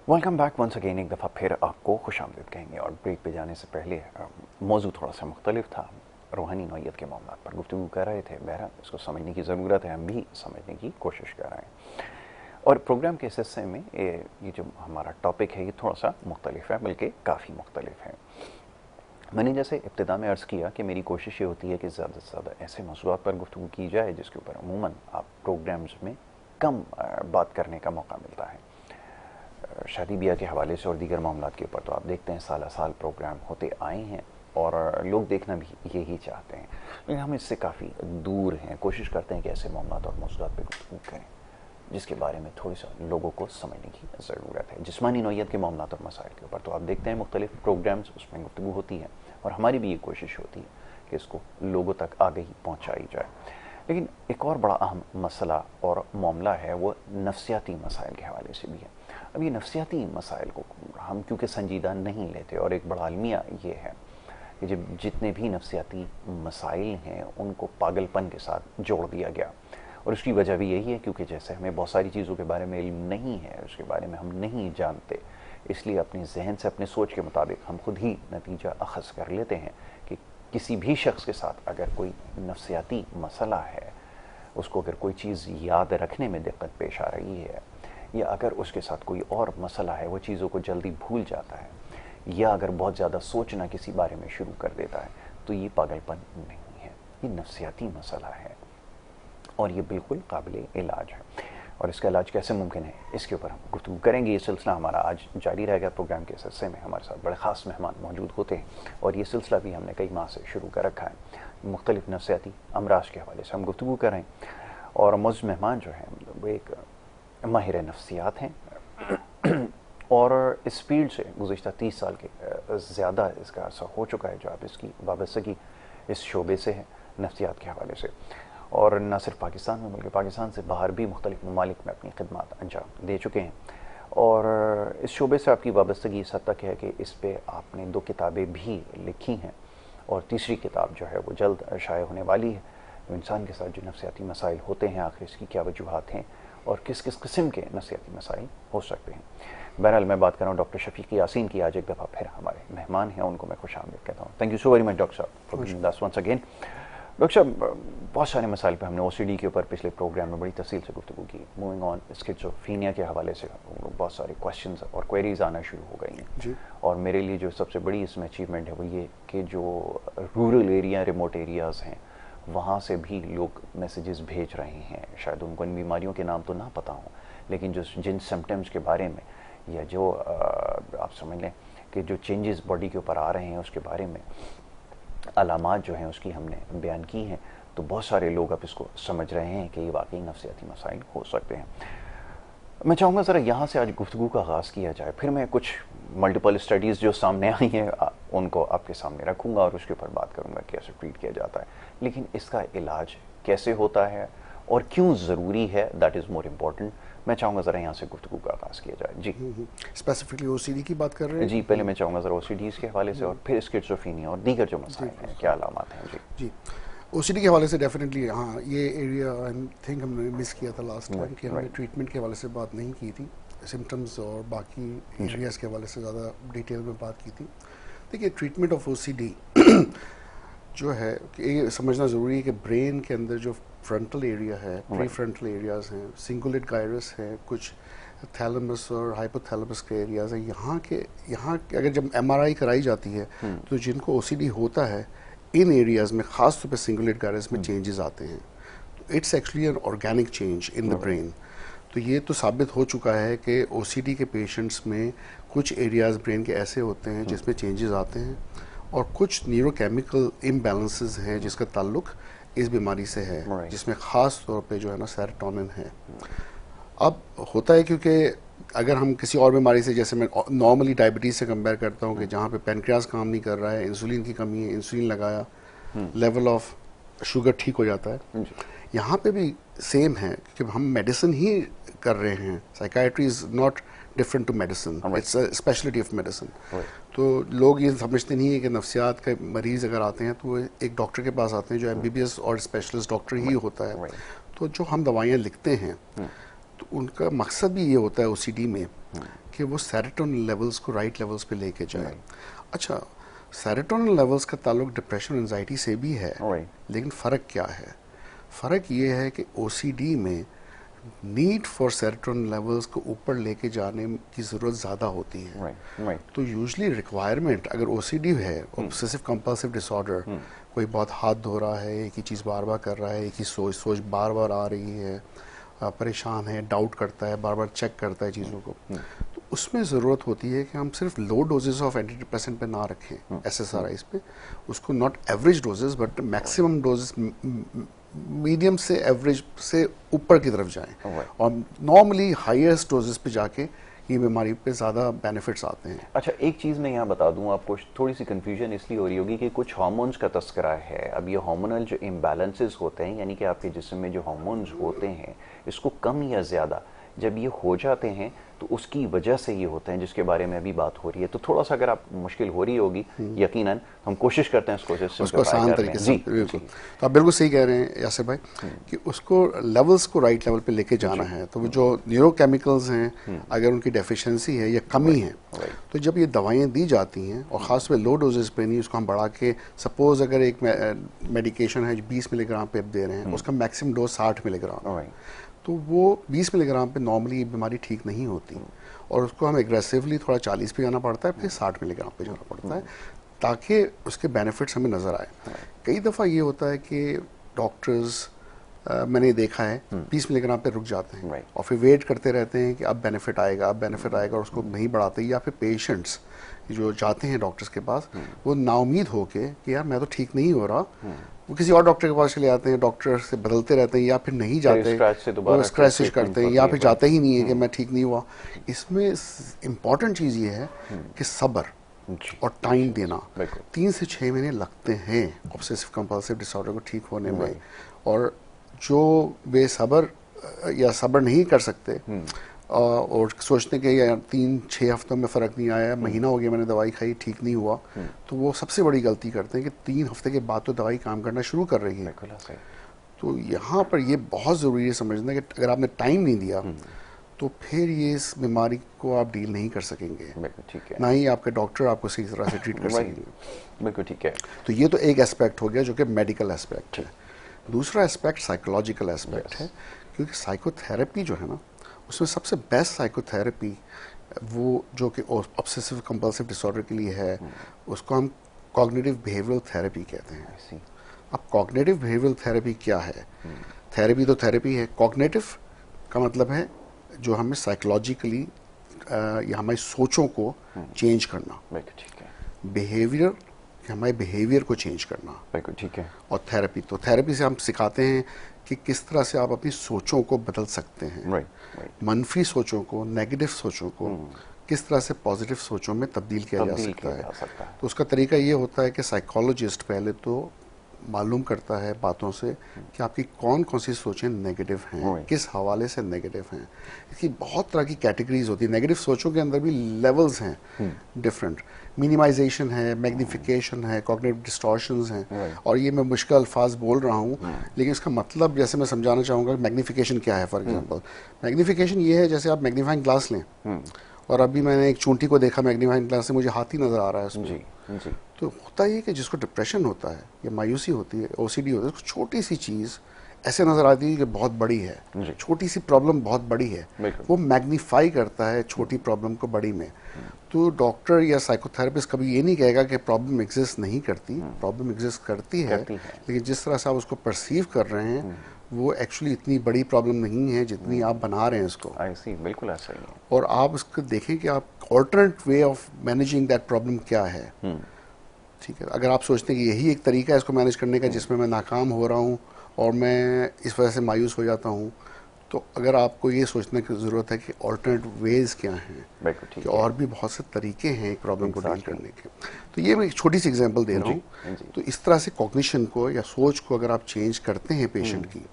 Welcome back once again. एक दफ़ा फिर आपको खुशामदीद कहेंगे और ब्रेक पे जाने से पहले मौजू थोड़ा सा मुख्तलिफ था। रूहानी नौइयत के मामला पर गुफ्तगू कर रहे थे। बहरहाल इसको समझने की ज़रूरत है, हम भी समझने की कोशिश कर रहे हैं। और प्रोग्राम के इस हिस्से में ये जो हमारा टॉपिक है ये थोड़ा सा मुख्तलिफ है, बल्कि काफ़ी मुख्तलिफ है। मैंने जैसे इब्तिदा में अर्ज़ किया कि मेरी कोशिश ये होती है कि ज़्यादा से ज़्यादा ऐसे मौज़ूआत पर गुफ्तगू की जाए जिसके ऊपर अमूमन आप प्रोग्राम्स में कम बात करने का मौका मिलता है। शादी ब्याह के हवाले से और दीगर मामलात के ऊपर तो आप देखते हैं साल साल प्रोग्राम होते आए हैं और लोग देखना भी यही चाहते हैं, लेकिन हम इससे काफ़ी दूर हैं। कोशिश करते हैं कि ऐसे मामलात और मौज़ूआत पर गुफ्तगू करें जिसके बारे में थोड़ी सा लोगों को समझने की ज़रूरत है। जिस्मानी नौइयत के मामलात और मसाइल के ऊपर तो आप देखते हैं मुख्तलिफ प्रोग्राम्स, उसमें गुफ्तगू होती है और हमारी भी ये कोशिश होती है कि इसको लोगों तक आगे ही पहुँचाई जाए। लेकिन एक और बड़ा अहम मसला और मामला है वो नफ्सियाती मसाइल के हवाले से भी है। अब ये नफ्सियाती मसाइल को हम क्योंकि संजीदा नहीं लेते और एक बड़ा अलमिया ये है कि जब जितने भी नफ्सियाती मसाइल हैं उनको पागलपन के साथ जोड़ दिया गया। और उसकी वजह भी यही है क्योंकि जैसे हमें बहुत सारी चीज़ों के बारे में इल्म नहीं है, उसके बारे में हम नहीं जानते, इसलिए अपने जहन से अपने सोच के मुताबिक हम खुद ही नतीजा अखज़ कर लेते हैं कि किसी भी शख्स के साथ अगर कोई नफ्सियाती मसला है, उसको अगर कोई चीज़ याद रखने में दिक्कत पेश आ रही है, या अगर उसके साथ कोई और मसला है, वो चीज़ों को जल्दी भूल जाता है, या अगर बहुत ज़्यादा सोचना किसी बारे में शुरू कर देता है, तो ये पागलपन नहीं है, ये नफ्सियाती मसला है और ये बिल्कुल काबिल इलाज है। और इसका इलाज कैसे मुमकिन है इसके ऊपर हम गुफ्तगू करेंगे। ये सिलसिला हमारा आज जारी रहेगा। प्रोग्राम के इस हिस्से में हमारे साथ बड़े ख़ास मेहमान मौजूद होते हैं और ये सिलसिला भी हमने कई माह से शुरू कर रखा है। मुख्तलिफ नफ्सियाती अमराज के हवाले से हम गुफ्तगू करें और मौजूद मेहमान जो हैं वो एक माहिर नफ्सियात हैं और इस फील्ड से गुज़िश्ता 30 साल के ज़्यादा इसका अर्सा हो चुका है जो आप इसकी वाबस्तगी इस शोबे से है नफ्सियात के हवाले से। और न सिर्फ पाकिस्तान में बल्कि पाकिस्तान से बाहर भी मुख्तलिफ ममालिक में अपनी खिदमत अंजाम दे चुके हैं। और इस शोबे से आपकी वाबस्तगी इस हद तक है कि इस पर आपने 2 किताबें भी लिखी हैं और तीसरी किताब जो है वो जल्द शाये होने वाली है। इंसान के साथ जो नफ्सियाती मसाइल होते हैं, आखिर इसकी क्या वजूहात हैं और किस किस किस्म के नफ्सियाती मसाइल हो सकते हैं। बहरहाल मैं बात कर रहा हूँ डॉक्टर शफीक यासीन की। आज एक दफ़ा फिर हमारे मेहमान हैं, उनको मैं खुशामदीद कहता हूँ। Thank you so very much doctor साहब for being with us once again. Doctor साहब, बहुत सारे मसाइल पे हमने ओसीडी के ऊपर पिछले प्रोग्राम में बड़ी तफसील से गुफ्तगू की। मूविंग ऑन, स्किज़ोफ्रेनिया के हवाले से बहुत सारे क्वेश्चंस और क्वेरीज आना शुरू हो गई हैं और मेरे लिए जो सबसे बड़ी इसमें अचीवमेंट है वो ये कि जो रूरल एरिया, रिमोट एरियाज़ हैं, वहाँ से भी लोग मैसेजेस भेज रहे हैं। शायद उनको इन बीमारियों के नाम तो ना पता हो, लेकिन जो जिन सिम्टम्स के बारे में या जो आप समझ लें कि जो चेंजेस बॉडी के ऊपर आ रहे हैं उसके बारे में अलामात जो हैं उसकी हमने बयान की हैं, तो बहुत सारे लोग अब इसको समझ रहे हैं कि ये वाकई नफ्सियाती मसाइल हो सकते हैं। मैं चाहूँगा ज़रा यहाँ से आज गुफ्तगू का आगाज़ किया जाए, फिर मैं कुछ मल्टीपल स्टडीज़ जो सामने आई हैं उनको आपके सामने रखूँगा और उसके ऊपर बात करूँगा कैसे ट्रीट किया जाता है, लेकिन इसका इलाज कैसे होता है और क्यों ज़रूरी है, दैट इज़ मोर इम्पॉर्टेंट। मैं चाहूँगा ज़रा यहाँ से गुफ्तगू का आगाज़ किया जाए। जी, स्पेसिफिकली ओसीडी की बात कर रहे हैं? जी, पहले मैं चाहूँगा ज़रा ओसीडीज़ के हवाले से और फिर स्किज़ोफ्रेनिया और दीगर जो मसाइल हैं क्या अलामत हैं। जी ओसीडी के हवाले से डेफिनेटली हाँ, ये एरिया आई थिंक हमने मिस किया था लास्ट टाइम कि हमने ट्रीटमेंट के हवाले से बात नहीं की थी, सिम्टम्स और बाकी एरियाज़ के हवाले से ज़्यादा डिटेल में बात की थी। देखिए, ट्रीटमेंट ऑफ ओसीडी जो है कि ये समझना ज़रूरी है कि ब्रेन के अंदर जो फ्रंटल एरिया है, प्री फ्रंटल एरियाज़ हैं, सिंगुलेट गायरस है, कुछ थैलेमस और हाइपोथैलेमस के एरियाज़ हैं। यहाँ के अगर जब एमआरआई कराई जाती है तो जिनको ओसीडी होता है इन एरियाज़ में ख़ास तौर पे सिंगुलेट गायरस में चेंजेस आते हैं। तो it's actually an organic change in the brain. तो ये तो साबित हो चुका है कि ओसीडी के पेशेंट्स में कुछ एरियाज़ ब्रेन के ऐसे होते हैं जिसमें चेंजेस आते हैं और कुछ न्यूरोकेमिकल इम्बैलेंसेस हैं जिसका ताल्लुक इस बीमारी से है, जिसमें ख़ास तौर पे जो है ना सेरोटोनिन है। अब होता है क्योंकि अगर हम किसी और बीमारी से, जैसे मैं नॉर्मली डायबिटीज़ से कंपेयर करता हूँ कि जहाँ पे पेनक्रियाज काम नहीं कर रहा है, इंसुलिन की कमी है, इंसुलिन लगाया, लेवल ऑफ शुगर ठीक हो जाता है। यहाँ पे भी सेम है कि हम मेडिसिन ही कर रहे हैं। Psychiatry is not different to medicine, it's a speciality of medicine. तो लोग ये समझते नहीं है कि नफ्सियात के मरीज़ अगर आते हैं तो एक डॉक्टर के पास आते हैं जो एमबीबीएस और स्पेशलिस्ट डॉक्टर ही होता है। तो जो हम दवाइयाँ लिखते हैं तो उनका मकसद भी ये होता है ओसीडी में कि वो सेरोटोनिन लेवल्स को राइट लेवल्स पे लेके जाए। अच्छा, सेरोटोनिन लेवल्स का ताल्लुक डिप्रेशन और एंजाइटी से भी है, लेकिन फ़र्क क्या है? फ़र्क ये है कि ओसीडी में नीड फॉर सेरोटोनिन लेवल्स को ऊपर लेके जाने की ज़रूरत ज़्यादा होती है। तो यूजली रिक्वायरमेंट अगर ओसीडी है, ऑब्सेसिव कंपल्सिव डिसऑर्डर, कोई बहुत हाथ धो रहा है, एक ही चीज़ बार बार कर रहा है, एक ही सोच बार बार आ रही है, परेशान है, डाउट करता है, बार बार चेक करता है चीज़ों को, तो उसमें ज़रूरत होती है कि हम सिर्फ लो डोजेस ऑफ एंटी डिप्रेसेंट पे ना रखें एसएसआरआईज पे, उसको not average doses but maximum doses medium से एवरेज से ऊपर की तरफ जाएं, और नॉर्मली हाईएस्ट डोजेस पे जाके ये बीमारी पे ज़्यादा बेनिफिट्स आते हैं। अच्छा, एक चीज़ मैं यहाँ बता दूँ आपको, थोड़ी सी कन्फ्यूजन इसलिए हो रही होगी कि कुछ हार्मोन्स का तस्करा है। अब ये हार्मोनल जो इम्बैलेंसेस होते हैं, यानी कि आपके जिस्म में जो हार्मोन्स होते हैं, इसको कम या ज़्यादा जब ये हो जाते हैं तो उसकी वजह से ये होते हैं, जिसके बारे में अभी बात हो रही है। तो थोड़ा सा अगर आप मुश्किल हो रही होगी, यकीनन हम कोशिश करते हैं उसको आसान तरीके से। बिल्कुल, तो आप बिल्कुल सही कह रहे हैं यासिर भाई कि उसको लेवल्स को राइट लेवल पे लेके जाना है। तो वो जो न्यूरोकेमिकल्स हैं, अगर उनकी डेफिशिएंसी है या कमी है, तो जब ये दवाइयाँ दी जाती हैं, और ख़ास तौर पे लो डोजेस पे नहीं, उसको हम बढ़ा के, सपोज अगर एक मेडिकेशन है 20 मिलीग्राम पे दे रहे हैं, उसका मैक्सिमम डोज 60 मिलीग्राम, तो वो 20 मिलीग्राम पे नॉर्मली ये बीमारी ठीक नहीं होती, और उसको हम एग्रेसिवली थोड़ा 40 पे जाना पड़ता है, फिर 60 मिलीग्राम पे जाना पड़ता है, ताकि उसके बेनिफिट्स हमें नज़र आए। कई दफ़ा ये होता है कि डॉक्टर्स, मैंने देखा है, 20 मिलीग्राम पे रुक जाते हैं और फिर वेट करते रहते हैं कि अब बेनिफिट आएगा, अब बेनिफिट आएगा, और उसको नहीं बढ़ाते, या फिर पेशेंट्स जो जाते हैं डॉक्टर्स के पास, वो नाउमीद होके कि यार मैं तो ठीक नहीं हो रहा, वो किसी और डॉक्टर के पास चले जाते हैं, डॉक्टर से बदलते रहते हैं, या फिर नहीं जाते, वो स्क्रैच करते हैं, या फिर जाते ही नहीं है कि मैं ठीक नहीं हुआ। इसमें इम्पॉर्टेंट चीज़ ये है कि सब्र और टाइम देना। 3 से 6 महीने लगते हैं ऑब्सेसिव कंपल्सिव डिसऑर्डर को ठीक होने में, और जो बेसब्र या सब्र नहीं कर सकते और सोचते कि यार 3-6 हफ्तों में फ़र्क नहीं आया, महीना हो गया मैंने दवाई खाई, ठीक नहीं हुआ, तो वो सबसे बड़ी गलती करते हैं कि 3 हफ्ते के बाद तो दवाई काम करना शुरू कर रही है। तो यहाँ पर ये बहुत ज़रूरी है समझना कि अगर आपने टाइम नहीं दिया तो फिर ये इस बीमारी को आप डील नहीं कर सकेंगे, ठीक है, ना ही आपके डॉक्टर आपको सही तरह से ट्रीट कर सकेंगे। बिल्कुल ठीक है। तो ये तो एक एस्पेक्ट हो गया जो कि मेडिकल एस्पेक्ट है। दूसरा एस्पेक्ट साइकोलॉजिकल एस्पेक्ट है, क्योंकि साइकोथेरेपी जो है ना, उसमें सबसे बेस्ट साइकोथेरेपी वो जो कि ऑब्सेसिव कंपल्सिव डिसऑर्डर के लिए है, उसको हम कॉग्निटिव बिहेवियरल थेरेपी कहते हैं। अब कॉग्निटिव बिहेवियरल थेरेपी क्या है? थेरेपी तो थेरेपी है, कॉग्निटिव का मतलब है जो हमें साइकोलॉजिकली या हमारी सोचों को चेंज करना, बिहेवियर हमारे बिहेवियर को चेंज करना, ठीक है। और थेरेपी, तो थेरेपी से हम सिखाते हैं कि किस तरह से आप अपनी सोचों को बदल सकते हैं, मनफी सोचों को, नेगेटिव सोचों को किस तरह से पॉजिटिव सोचों में तब्दील किया जा सकता है। तो उसका तरीका ये होता है कि साइकोलॉजिस्ट पहले तो मालूम करता है बातों से कि आपकी कौन कौन सी सोचें नेगेटिव हैं, किस हवाले से नेगेटिव हैं। इसकी बहुत तरह की कैटेगरीज होती है। नेगेटिव सोचों के अंदर भी लेवल्स हैं डिफरेंट, मिनिमाइजेशन है, मैग्निफिकेशन है, कॉग्निटिव डिस्टॉर्शंस हैं, और ये मैं मुश्किल अल्फाज बोल रहा हूँ, लेकिन इसका मतलब जैसे मैं समझाना चाहूँगा मैग्निफिकेशन क्या है। फॉर एग्जाम्पल, मैग्निफिकेशन ये है जैसे आप मैग्नीफाइंग ग्लास लें, और अभी मैंने एक चूंटी को देखा मैग्नीफाइंग ग्लास से, मुझे हाथी नज़र आ रहा है उसमें। तो होता ही है कि जिसको डिप्रेशन होता है या मायूसी होती है, ओसीडी होता है, उसको छोटी सी चीज़ ऐसे नज़र आती है कि बहुत बड़ी है, छोटी सी प्रॉब्लम बहुत बड़ी है, वो मैग्नीफाई करता है छोटी प्रॉब्लम को बड़ी में। तो डॉक्टर या साइकोथेरेपिस्ट कभी ये नहीं कहेगा कि प्रॉब्लम एग्जिस्ट नहीं करती, प्रॉब्लम एग्जिस्ट करती है, लेकिन जिस तरह से आप उसको परसीव कर रहे हैं वो एक्चुअली इतनी बड़ी प्रॉब्लम नहीं है जितनी आप बना रहे हैं इसको। बिल्कुल ऐसा ही है। और आप उसको देखें कि आप alternate way of managing that problem क्या है। ठीक है, अगर आप सोचते हैं कि यही एक तरीका है इसको मैनेज करने का जिसमें मैं नाकाम हो रहा हूँ और मैं इस वजह से मायूस हो जाता हूँ, तो अगर आपको ये सोचने की ज़रूरत है कि ऑल्टरनेट वेज क्या हैं, कि और भी बहुत से तरीके हैं एक प्रॉब्लम को डील करने के। तो ये मैं एक छोटी सी एग्जांपल दे रहा हूँ। तो इस तरह से कॉग्निशन को या सोच को अगर आप चेंज करते हैं पेशेंट की,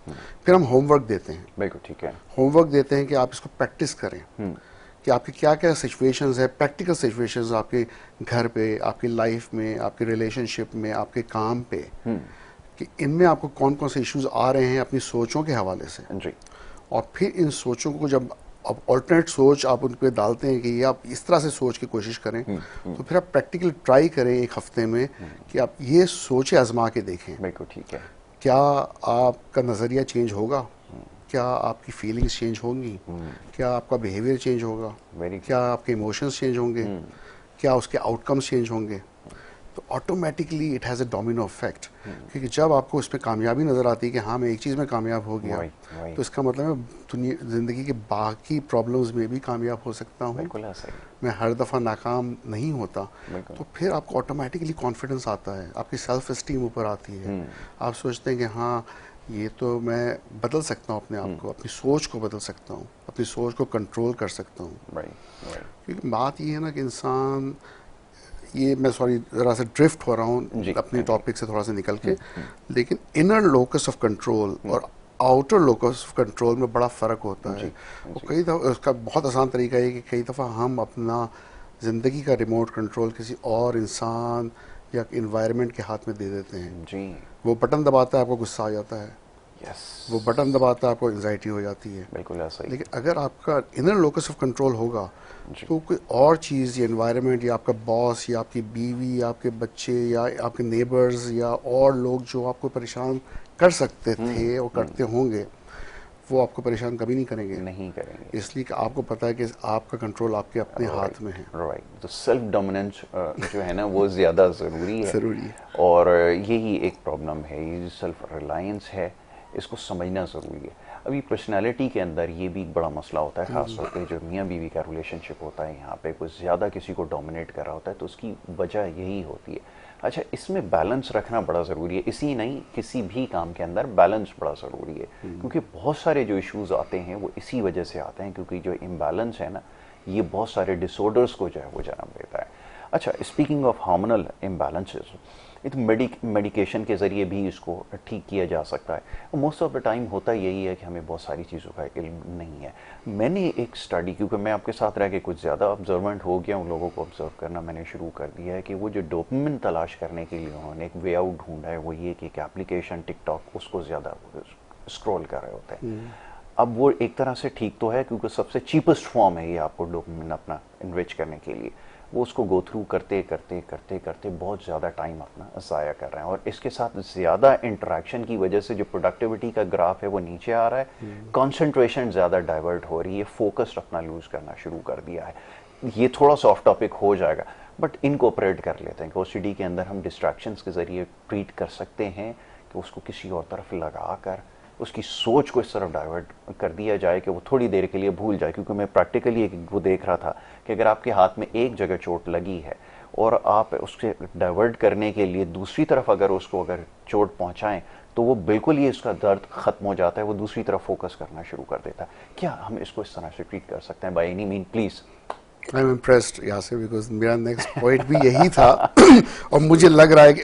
फिर हम होमवर्क देते हैं। ठीक है, होमवर्क देते हैं कि आप इसको प्रैक्टिस करें कि आपकी क्या क्या सिचुएशंस है, प्रैक्टिकल सिचुएशंस आपके घर पे, आपकी लाइफ में, आपके रिलेशनशिप में, आपके काम पे, कि इनमें आपको कौन कौन से इश्यूज आ रहे हैं अपनी सोचों के हवाले से, और फिर इन सोचों को जब अब ऑल्टरनेट सोच आप उन पे डालते हैं कि ये आप इस तरह से सोच की कोशिश करें, तो फिर आप प्रैक्टिकली ट्राई करें एक हफ्ते में कि आप ये सोचें आजमा के देखें। बिल्कुल ठीक है। क्या आपका नज़रिया चेंज होगा? क्या आपकी फीलिंग्स चेंज होंगी? क्या आपका बिहेवियर चेंज होगा? वेरी क्या आपके इमोशंस चेंज होंगे? क्या उसके आउटकम्स चेंज होंगे? तो automatically it has a domino effect, क्योंकि जब आपको उसमें कामयाबी नज़र आती है कि हाँ मैं एक चीज़ में कामयाब हो गया, तो इसका मतलब है दुनिया ज़िंदगी के बाकी प्रॉब्लम्स में भी कामयाब हो सकता हूँ, बिल्कुल ऐसा ही। मैं हर दफ़ा नाकाम नहीं होता। बिल्कुल। तो फिर आपको ऑटोमेटिकली कॉन्फिडेंस आता है, आपकी सेल्फ इस्टीम ऊपर आती है, आप सोचते हैं कि हाँ ये तो मैं बदल सकता हूँ अपने आप को, अपनी सोच को बदल सकता हूँ, अपनी सोच को कंट्रोल कर सकता हूँ। Right right. क्योंकि बात ये है ना कि इंसान, ये मैं सॉरी ज़रा सा ड्रिफ्ट हो रहा हूँ जी अपने जी। टॉपिक से थोड़ा सा निकल के, लेकिन इनर लोकस ऑफ कंट्रोल और आउटर लोकस ऑफ कंट्रोल में बड़ा फ़र्क होता है। जी और जी। कई दफ़ा उसका बहुत आसान तरीका है कि कई दफ़ा हम अपना ज़िंदगी का रिमोट कंट्रोल किसी और इंसान या इन्वायरमेंट के हाथ में दे देते हैं। जी। वो बटन दबाता है, आपको गुस्सा आ जाता है, यस। वो बटन दबाता है, आपको एंजाइटी हो जाती है। बिल्कुल ऐसा ही। लेकिन अगर आपका इनर लोकस ऑफ कंट्रोल होगा, जी। तो कोई और चीज़ या एनवायरनमेंट या आपका बॉस या आपकी बीवी या आपके बच्चे या आपके नेबर्स या और लोग जो आपको परेशान कर सकते थे और करते होंगे, वो आपको परेशान कभी नहीं करेंगे, नहीं करेंगे। इसलिए कि आपको पता है कि आपका कंट्रोल आपके अपने हाथ में है। राइट। तो सेल्फ डोमिनेंस जो है ना वो ज़्यादा ज़रूरी है। ज़रूरी है। और यही एक प्रॉब्लम है, ये जो सेल्फ रिलायंस है इसको समझना ज़रूरी है। अभी पर्सनालिटी के अंदर ये भी एक बड़ा मसला होता है, ख़ासतौर पे जो मियाँ बीवी का रिलेशनशिप होता है, यहाँ पे कुछ ज़्यादा किसी को डोमिनेट कर रहा होता है, तो उसकी वजह यही होती है। अच्छा, इसमें बैलेंस रखना बड़ा ज़रूरी है, इसी नहीं किसी भी काम के अंदर बैलेंस बड़ा ज़रूरी है, क्योंकि बहुत सारे जो इश्यूज़ आते हैं वो इसी वजह से आते हैं, क्योंकि जो इम्बैलेंस है ना ये बहुत सारे डिसऑर्डर्स को जो है वो जन्म देता है। अच्छा, स्पीकिंग ऑफ हार्मोनल इम्बैलेंसेस, ये तो मेडिकेशन के ज़रिए भी इसको ठीक किया जा सकता है। मोस्ट ऑफ द टाइम होता यही है कि हमें बहुत सारी चीज़ों का इल्म नहीं है। मैंने एक स्टडी, क्योंकि मैं आपके साथ रह के कुछ ज़्यादा ऑब्जर्वेंट हो गया, उन लोगों को ऑब्जर्व करना मैंने शुरू कर दिया है कि वो जो डोपामिन तलाश करने के लिए उन्होंने एक वे आउट ढूंढा है, वो ये कि एक एप्लीकेशन टिकटॉक उसको ज़्यादा स्क्रॉल कर रहे होते हैं। अब वो एक तरह से ठीक तो है, क्योंकि सबसे चीपेस्ट फॉर्म है ये आपको डोपामिन अपना इन्रिच करने के लिए। वो उसको गो थ्रू करते करते करते करते बहुत ज़्यादा टाइम अपना ज़ाया कर रहे हैं, और इसके साथ ज़्यादा इंटरेक्शन की वजह से जो प्रोडक्टिविटी का ग्राफ है वो नीचे आ रहा है, कंसंट्रेशन ज़्यादा डाइवर्ट हो रही है, फोकस अपना लूज़ करना शुरू कर दिया है। ये थोड़ा सा ऑफ टॉपिक हो जाएगा, बट इनकोऑपरेट कर लेते हैं कि ओसीडी के अंदर हम डिस्ट्रैक्शंस के ज़रिए ट्रीट कर सकते हैं कि उसको किसी और तरफ लगा कर उसकी सोच को इस तरफ डाइवर्ट कर दिया जाए कि वो थोड़ी देर के लिए भूल जाए। क्योंकि मैं प्रैक्टिकली एक वो देख रहा था कि अगर आपके हाथ में एक जगह चोट लगी है और आप उससे डाइवर्ट करने के लिए दूसरी तरफ अगर उसको अगर चोट पहुंचाएं, तो वो बिल्कुल ही इसका दर्द खत्म हो जाता है, वो दूसरी तरफ फोकस करना शुरू कर देता है। क्या हम इसको इस तरह से ट्रीट कर सकते हैं? By any mean please. I am impressed Yasir, because मेरा नेक्स्ट पॉइंट भी यही था और मुझे लग रहा है कि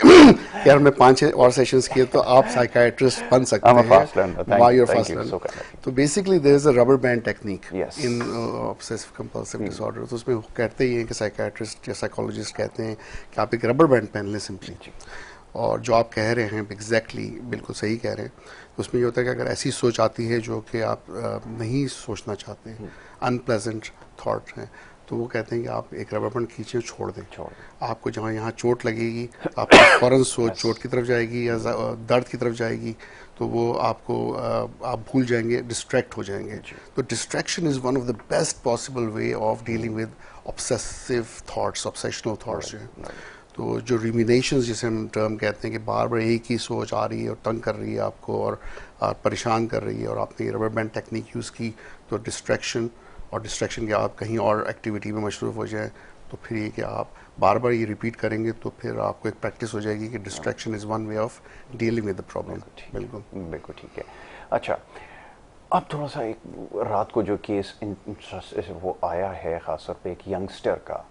यार मैं 5-6 और सेशंस किए तो आप साइकाइट्रिस्ट बन सकते I'm a हैं। fast learner. Why you're Thank fast you. learner? So kind of you. तो basically there is a rubber band technique Yes. In obsessive compulsive disorder. तो उसमें वो कहते ही हैं कि साइकाइट्रिस्ट या साइकोलॉजिस्ट कहते हैं कि आप एक रबर बैंड पहन लें सिंपली, और जो आप कह रहे हैं एग्जैक्टली बिल्कुल सही कह रहे हैं। तो उसमें ये होता है कि अगर ऐसी सोच आती है जो कि आप नहीं सोचना चाहते, अनप्लेजेंट थॉट हैं, तो वो कहते हैं कि आप एक रबर बैंड खींचे छोड़ दें। आपको जहाँ यहाँ चोट लगेगी आपको फौरन सोच चोट की तरफ जाएगी या दर्द की तरफ जाएगी, तो वो आपको आप भूल जाएंगे, डिस्ट्रैक्ट हो जाएंगे। तो distraction is one of the best possible way of dealing with obsessive thoughts, obsessional thoughts जो हैं। तो जो रिमिनेशंस जिसे हम टर्म कहते हैं कि बार बार एक ही सोच आ रही है और तंग कर रही है आपको और परेशान कर रही है, और आपने रबर बैंड टेक्निक यूज़ की, तो डिस्ट्रैक्शन और डिस्ट्रैक्शन के आप कहीं और एक्टिविटी में मशरूफ़ हो जाएं, तो फिर ये कि आप बार बार ये रिपीट करेंगे तो फिर आपको एक प्रैक्टिस हो जाएगी कि distraction is one way of dealing with the problem. बिल्कुल बिल्कुल ठीक है। अच्छा, अब थोड़ा सा एक रात को जो केस वो आया है, ख़ासतौर पे एक यंगस्टर का,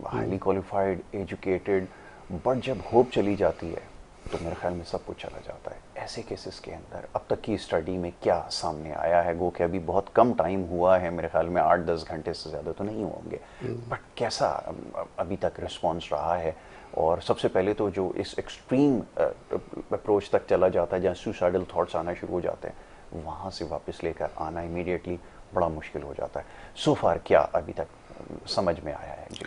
हाईली क्वालिफाइड, एजुकेटेड, बट जब होप चली जाती है तो मेरे ख्याल में सब कुछ चला जाता है। ऐसे केसेस के अंदर अब तक की स्टडी में क्या सामने आया है? गो कि अभी बहुत कम टाइम हुआ है, मेरे ख्याल में 8-10 घंटे से ज़्यादा तो नहीं होंगे, बट कैसा अभी तक रिस्पॉन्स रहा है? और सबसे पहले तो जो इस एक्सट्रीम अप्रोच तक चला जाता है जहाँ सुसाइडल थॉट्स आना शुरू हो जाते हैं, वहाँ से वापस लेकर आना इमीडिएटली बड़ा मुश्किल हो जाता है। सो फार क्या अभी तक समझ में आया है? जी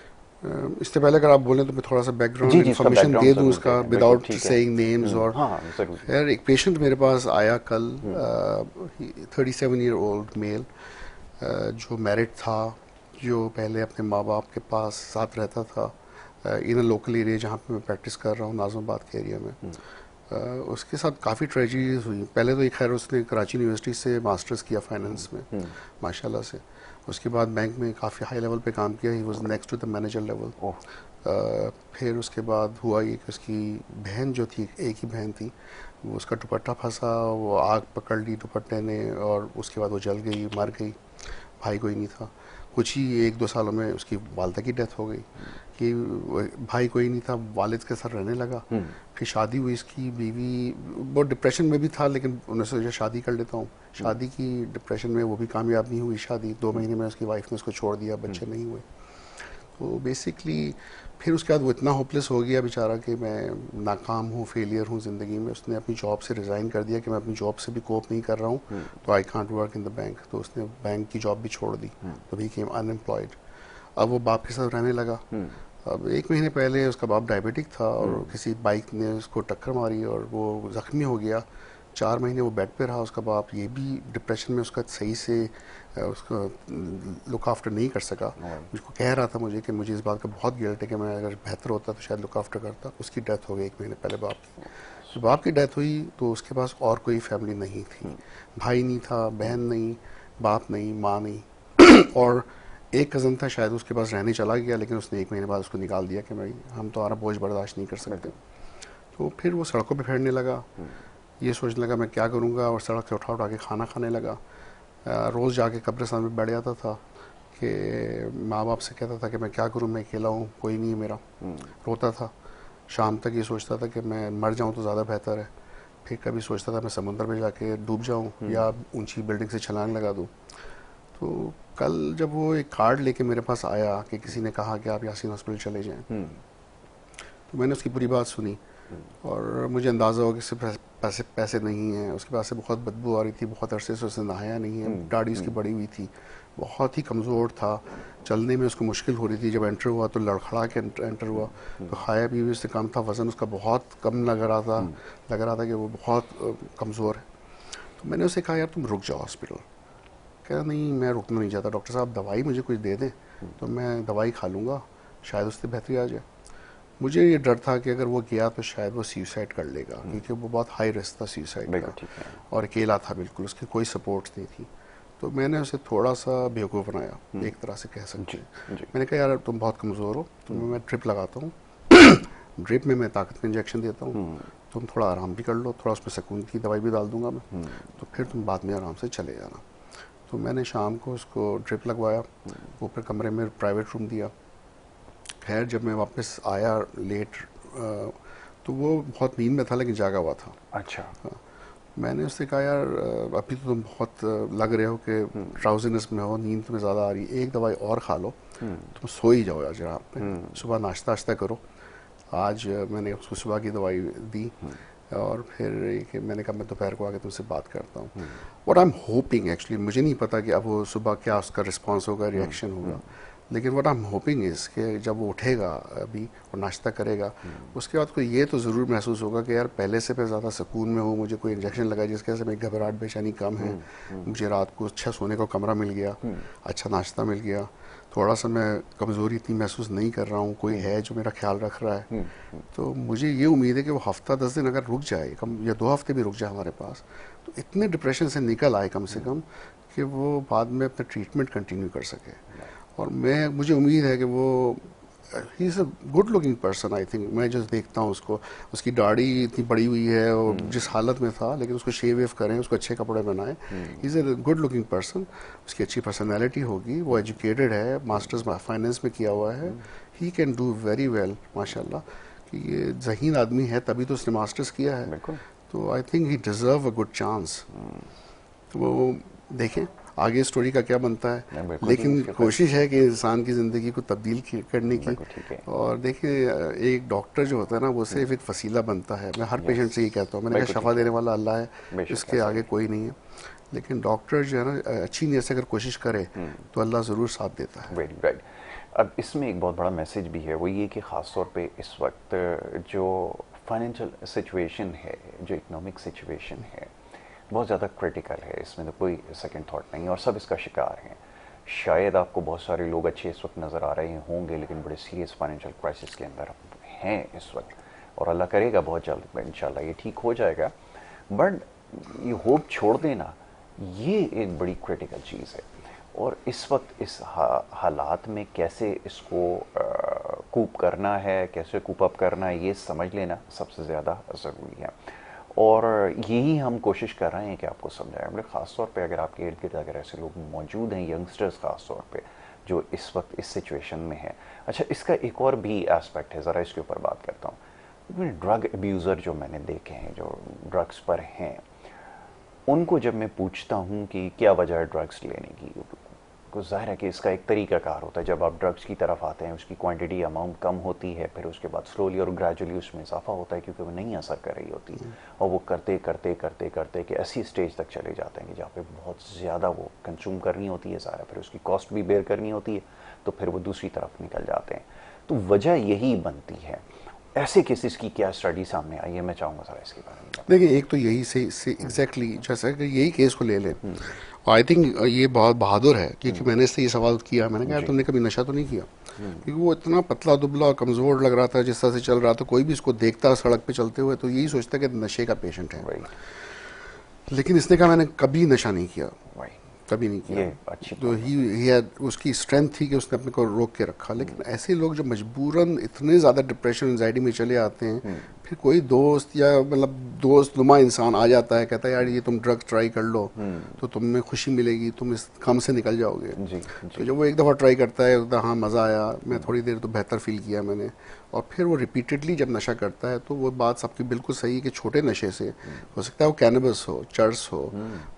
इससे पहले अगर आप बोलें तो मैं थोड़ा सा जी बैकग्राउंड जी, उसका इन्फॉर्मेशन बैकग्राउंड दे दूं ज़रूर दे उसका दें, बिल्कुल विदाउट ठीक है। Saying names. और हाँ ज़रूर। खैर एक पेशेंट मेरे पास आया कल, 37-year-old मेल, जो मैरिड था, जो पहले अपने माँ बाप के पास साथ रहता था इन अ लोकल एरिया जहाँ पे मैं प्रैक्टिस कर रहा हूँ, नाज़िमाबाद के एरिया में। उसके साथ काफ़ी ट्रेजेडीज हुई। पहले तो एक खैर उसने कराची यूनिवर्सिटी से मास्टर्स किया फाइनेंस में माशाल्लाह से। उसके बाद बैंक में काफ़ी हाई लेवल पे काम किया, he was next to the manager level. फिर उसके बाद हुआ ये कि उसकी बहन जो थी, एक ही बहन थी, वो उसका दुपट्टा फंसा, वो आग पकड़ ली दुपट्टे ने, और उसके बाद वो जल गई, मर गई। भाई कोई नहीं था। कुछ ही 1-2 सालों में उसकी वालदा की डेथ हो गई कि भाई कोई नहीं था, वालिद के साथ रहने लगा। फिर शादी हुई, इसकी बीवी बहुत डिप्रेशन में भी था, लेकिन उन्होंने सोचा शादी कर लेता हूँ। शादी की डिप्रेशन में वो भी कामयाब नहीं हुई शादी। 2 महीने में उसकी वाइफ ने उसको छोड़ दिया, बच्चे नहीं हुए। तो बेसिकली फिर उसके बाद वो इतना होपलेस हो गया बेचारा कि मैं नाकाम हूँ, फेलियर हूँ ज़िंदगी में। उसने अपनी जॉब से रिज़ाइन कर दिया कि मैं अपनी जॉब से भी कोप नहीं कर रहा हूँ, तो I can't work in the bank. तो उसने बैंक की जॉब भी छोड़ दी, तो भी केम अनएम्प्लॉयड। अब वो बाप के साथ रहने लगा। अब 1 महीने पहले उसका बाप डायबिटिक था और किसी बाइक ने उसको टक्कर मारी और वो ज़ख्मी हो गया। 4 महीने वो बेड पे रहा उसका बाप, ये भी डिप्रेशन में, उसका सही से उसका लुक आफ्टर नहीं कर सका। मुझको कह रहा था मुझे कि मुझे इस बात का बहुत गिल्ट है कि मैं अगर बेहतर होता तो शायद लुक आफ्टर करता। उसकी डेथ हो गई 1 महीने पहले बाप की। जब बाप की डेथ हुई तो उसके पास और कोई फैमिली नहीं थी, भाई नहीं था, बहन नहीं, बाप नहीं, माँ नहीं और एक कज़न था शायद उसके पास रहने चला गया, लेकिन उसने 1 महीने बाद उसको निकाल दिया कि भाई हम तुम्हारा बोझ बर्दाश्त नहीं कर सकते। तो फिर वो सड़कों पे फिरने लगा, ये सोचने लगा मैं क्या करूँगा, और सड़क से उठा उठा के खाना खाने लगा। रोज़ जाके कब्रिस्तान में बैठ जाता था कि माँ बाप से कहता था कि मैं क्या करूँ, मैं अकेला हूँ, कोई नहीं है मेरा। रोता था। शाम तक ये सोचता था कि मैं मर जाऊँ तो ज़्यादा बेहतर है। फिर कभी सोचता था मैं समुंदर में जाके डूब जाऊँ या ऊंची बिल्डिंग से छलांग लगा दूँ। तो कल जब वो एक कार्ड लेके मेरे पास आया कि किसी ने कहा कि आप यासीन हॉस्पिटल चले जाएं, तो मैंने उसकी पूरी बात सुनी और मुझे अंदाज़ा हो कि सिर्फ पैसे नहीं हैं। उसके पास से बहुत बदबू आ रही थी, बहुत अरसे से उसने नहाया नहीं है, दाढ़ी उसकी बड़ी हुई थी, बहुत ही कमज़ोर था, चलने में उसको मुश्किल हो रही थी। जब एंटर हुआ तो लड़खड़ा के एंटर हुआ। तो खाया भी उससे कम था, वज़न उसका बहुत कम लग रहा था कि वो बहुत कमज़ोर है। तो मैंने उसे कहा यार तुम रुक जाओ हॉस्पिटल। कह नहीं मैं रुकना नहीं चाहता, डॉक्टर साहब दवाई मुझे कुछ दे दें तो मैं दवाई खा लूँगा, शायद उससे बेहतरी आ जाए। मुझे ये डर था कि अगर वो गया तो शायद वो सुसाइड कर लेगा, क्योंकि वो बहुत हाई रिस्क था सुसाइड का, और अकेला था बिल्कुल, उसकी कोई सपोर्ट नहीं थी। तो मैंने उसे थोड़ा सा बेवकूफ़ बनाया, एक तरह से कह सकते हैं। मैंने कहा यार तुम बहुत कमज़ोर हो, तुम्हें मैं ड्रिप लगाता हूँ, ड्रिप में मैं ताकत का इंजेक्शन देता हूँ, तुम थोड़ा आराम भी कर लो, थोड़ा उसमें सुकून की दवाई भी डाल दूंगा मैं, तो फिर तुम बाद में आराम से चले जाना। तो मैंने शाम को उसको ड्रिप लगवाया, ऊपर कमरे में प्राइवेट रूम दिया। खैर जब मैं वापस आया लेट, तो वो बहुत नींद में था लेकिन जागा हुआ था। अच्छा। हाँ, मैंने उससे कहा यार अभी तो तुम बहुत लग रहे हो कि ड्राउजीनेस में हो, नींद तुम्हें ज़्यादा आ रही है, एक दवाई और खा लो, तुम सो ही जाओ आज रात में, सुबह नाश्ता करो। आज मैंने उसको सुबह की दवाई दी और फिर मैंने कहा मैं दोपहर को आके तुमसे बात करता हूँ। What I am hoping, actually मुझे नहीं पता कि अब वो सुबह क्या उसका रिस्पॉन्स होगा, रिएक्शन होगा, लेकिन what I am hoping is कि जब वो उठेगा अभी और नाश्ता करेगा, उसके बाद को ये तो ज़रूर महसूस होगा कि यार पहले से मैं ज़्यादा सुकून में हूँ, मुझे कोई इंजेक्शन लगा जिसकी वजह से मेरी घबराहट बेचैनी कम है, मुझे रात को अच्छा सोने का कमरा मिल गया, अच्छा नाश्ता मिल गया, थोड़ा सा मैं कमज़ोरी इतनी महसूस नहीं कर रहा हूँ, कोई है जो मेरा ख्याल रख रहा है। तो मुझे ये उम्मीद है कि वो हफ्ता 10 दिन अगर रुक जाए, कम या 2 हफ्ते भी रुक जाए हमारे पास, तो इतने डिप्रेशन से निकल आए कम से कम कि वो बाद में अपना ट्रीटमेंट कंटिन्यू कर सके। और मुझे उम्मीद है कि वो he is a good looking person. I think मैं जो देखता हूँ उसको, उसकी दाढ़ी इतनी बड़ी हुई है और जिस हालत में था, लेकिन उसको शेव वेव करें, उसको अच्छे कपड़े बनाएं, he is a good looking person. उसकी अच्छी पर्सनैलिटी होगी, वो एजुकेटेड है, मास्टर्स फाइनेंस में किया हुआ है, he can do very well माशाल्लाह। कि ये ज़हीन आदमी है तभी तो उसने मास्टर्स किया है, तो I think he deserve a good chance. तो वो देखें आगे स्टोरी का क्या बनता है, लेकिन कोशिश है कि इंसान की ज़िंदगी को तब्दील करने की। और देखिए एक डॉक्टर जो होता है ना वो सिर्फ एक वसीला बनता है। मैं हर पेशेंट से ये कहता हूँ, मैंने कहा शफा देने वाला अल्लाह है, इसके आगे कोई नहीं है, लेकिन डॉक्टर जो है ना अच्छी नीयत से अगर कोशिश करे तो अल्लाह ज़रूर साथ देता है। Very right. अब इसमें एक बहुत बड़ा मैसेज भी है, वो ये कि ख़ास तौर पे इस वक्त जो फाइनेंशियल सिचुएशन है, जो इकोनॉमिक सिचुएशन है, बहुत ज़्यादा क्रिटिकल है, इसमें तो कोई सेकंड थॉट नहीं है और सब इसका शिकार हैं। शायद आपको बहुत सारे लोग अच्छे इस वक्त नज़र आ रहे होंगे, लेकिन बड़े सीरियस फाइनेंशियल क्राइसिस के अंदर हैं इस वक्त, और अल्लाह करेगा बहुत जल्द इंशाल्लाह ये ठीक हो जाएगा। बट ये होप छोड़ देना, ये एक बड़ी क्रिटिकल चीज़ है, और इस वक्त इस हालात में कैसे इसको कूप करना है, कैसे कूप अप करना है, ये समझ लेना सबसे ज़्यादा ज़रूरी है। और यही हम कोशिश कर रहे हैं कि आपको समझाएं। मतलब ख़ास तौर पे अगर आपके इर्द गिर्द अगर ऐसे लोग मौजूद हैं, यंगस्टर्स ख़ास तौर पे जो इस वक्त इस सिचुएशन में है। अच्छा, इसका एक और भी एस्पेक्ट है, ज़रा इसके ऊपर बात करता हूँ। ड्रग अब्यूज़र जो मैंने देखे हैं, जो ड्रग्स पर हैं, उनको जब मैं पूछता हूँ कि क्या वजह है ड्रग्स लेने की, कुछ ज़ाहिर है कि इसका एक तरीक़ाकार होता है। जब आप ड्रग्स की तरफ आते हैं, उसकी क्वांटिटी अमाउंट कम होती है, फिर उसके बाद स्लोली और ग्रेजुअली उसमें इजाफा होता है, क्योंकि वो नहीं असर कर रही होती, और वो करते करते करते करते कि ऐसी स्टेज तक चले जाते हैं कि जहाँ पे बहुत ज़्यादा वो कंज्यूम करनी होती है सारा, फिर उसकी कॉस्ट भी बेयर करनी होती है, तो फिर वो दूसरी तरफ निकल जाते हैं। तो वजह यही बनती है। ऐसे केसेस की क्या स्टडी सामने आई है, मैं चाहूँगा सर इसके बारे में। देखिए एक तो यही से एग्जैक्टली जैसा कि यही केस को ले लें, आई थिंक ये बहुत बहादुर है, क्योंकि मैंने इससे ये सवाल किया, मैंने कहा तुमने कभी नशा तो नहीं किया, क्योंकि वो इतना पतला दुबला कमज़ोर लग रहा था, जिस तरह से चल रहा था, कोई भी इसको देखता सड़क पे चलते हुए तो यही सोचता कि नशे का पेशेंट है। लेकिन इसने कहा मैंने कभी नशा नहीं किया, कभी नहीं किया। तो ही उसकी स्ट्रेंथ थी कि उसने अपने को रोक के रखा। लेकिन ऐसे लोग जो मजबूरन इतने ज़्यादा डिप्रेशन एंजाइटी में चले आते हैं, फिर कोई दोस्त या मतलब दोस्त नुमा इंसान आ जाता है, कहता है यार ये तुम ड्रग्स ट्राई कर लो तो तुम्हें खुशी मिलेगी, तुम इस कम से निकल जाओगे। तो जब वो एक दफ़ा ट्राई करता है, हाँ मज़ा आया, मैं थोड़ी देर तो बेहतर फील किया मैंने, और फिर वो रिपीटेडली जब नशा करता है, तो वो बात सबकी बिल्कुल सही है कि छोटे नशे से हो सकता है वो कैनबस हो, चर्स हो,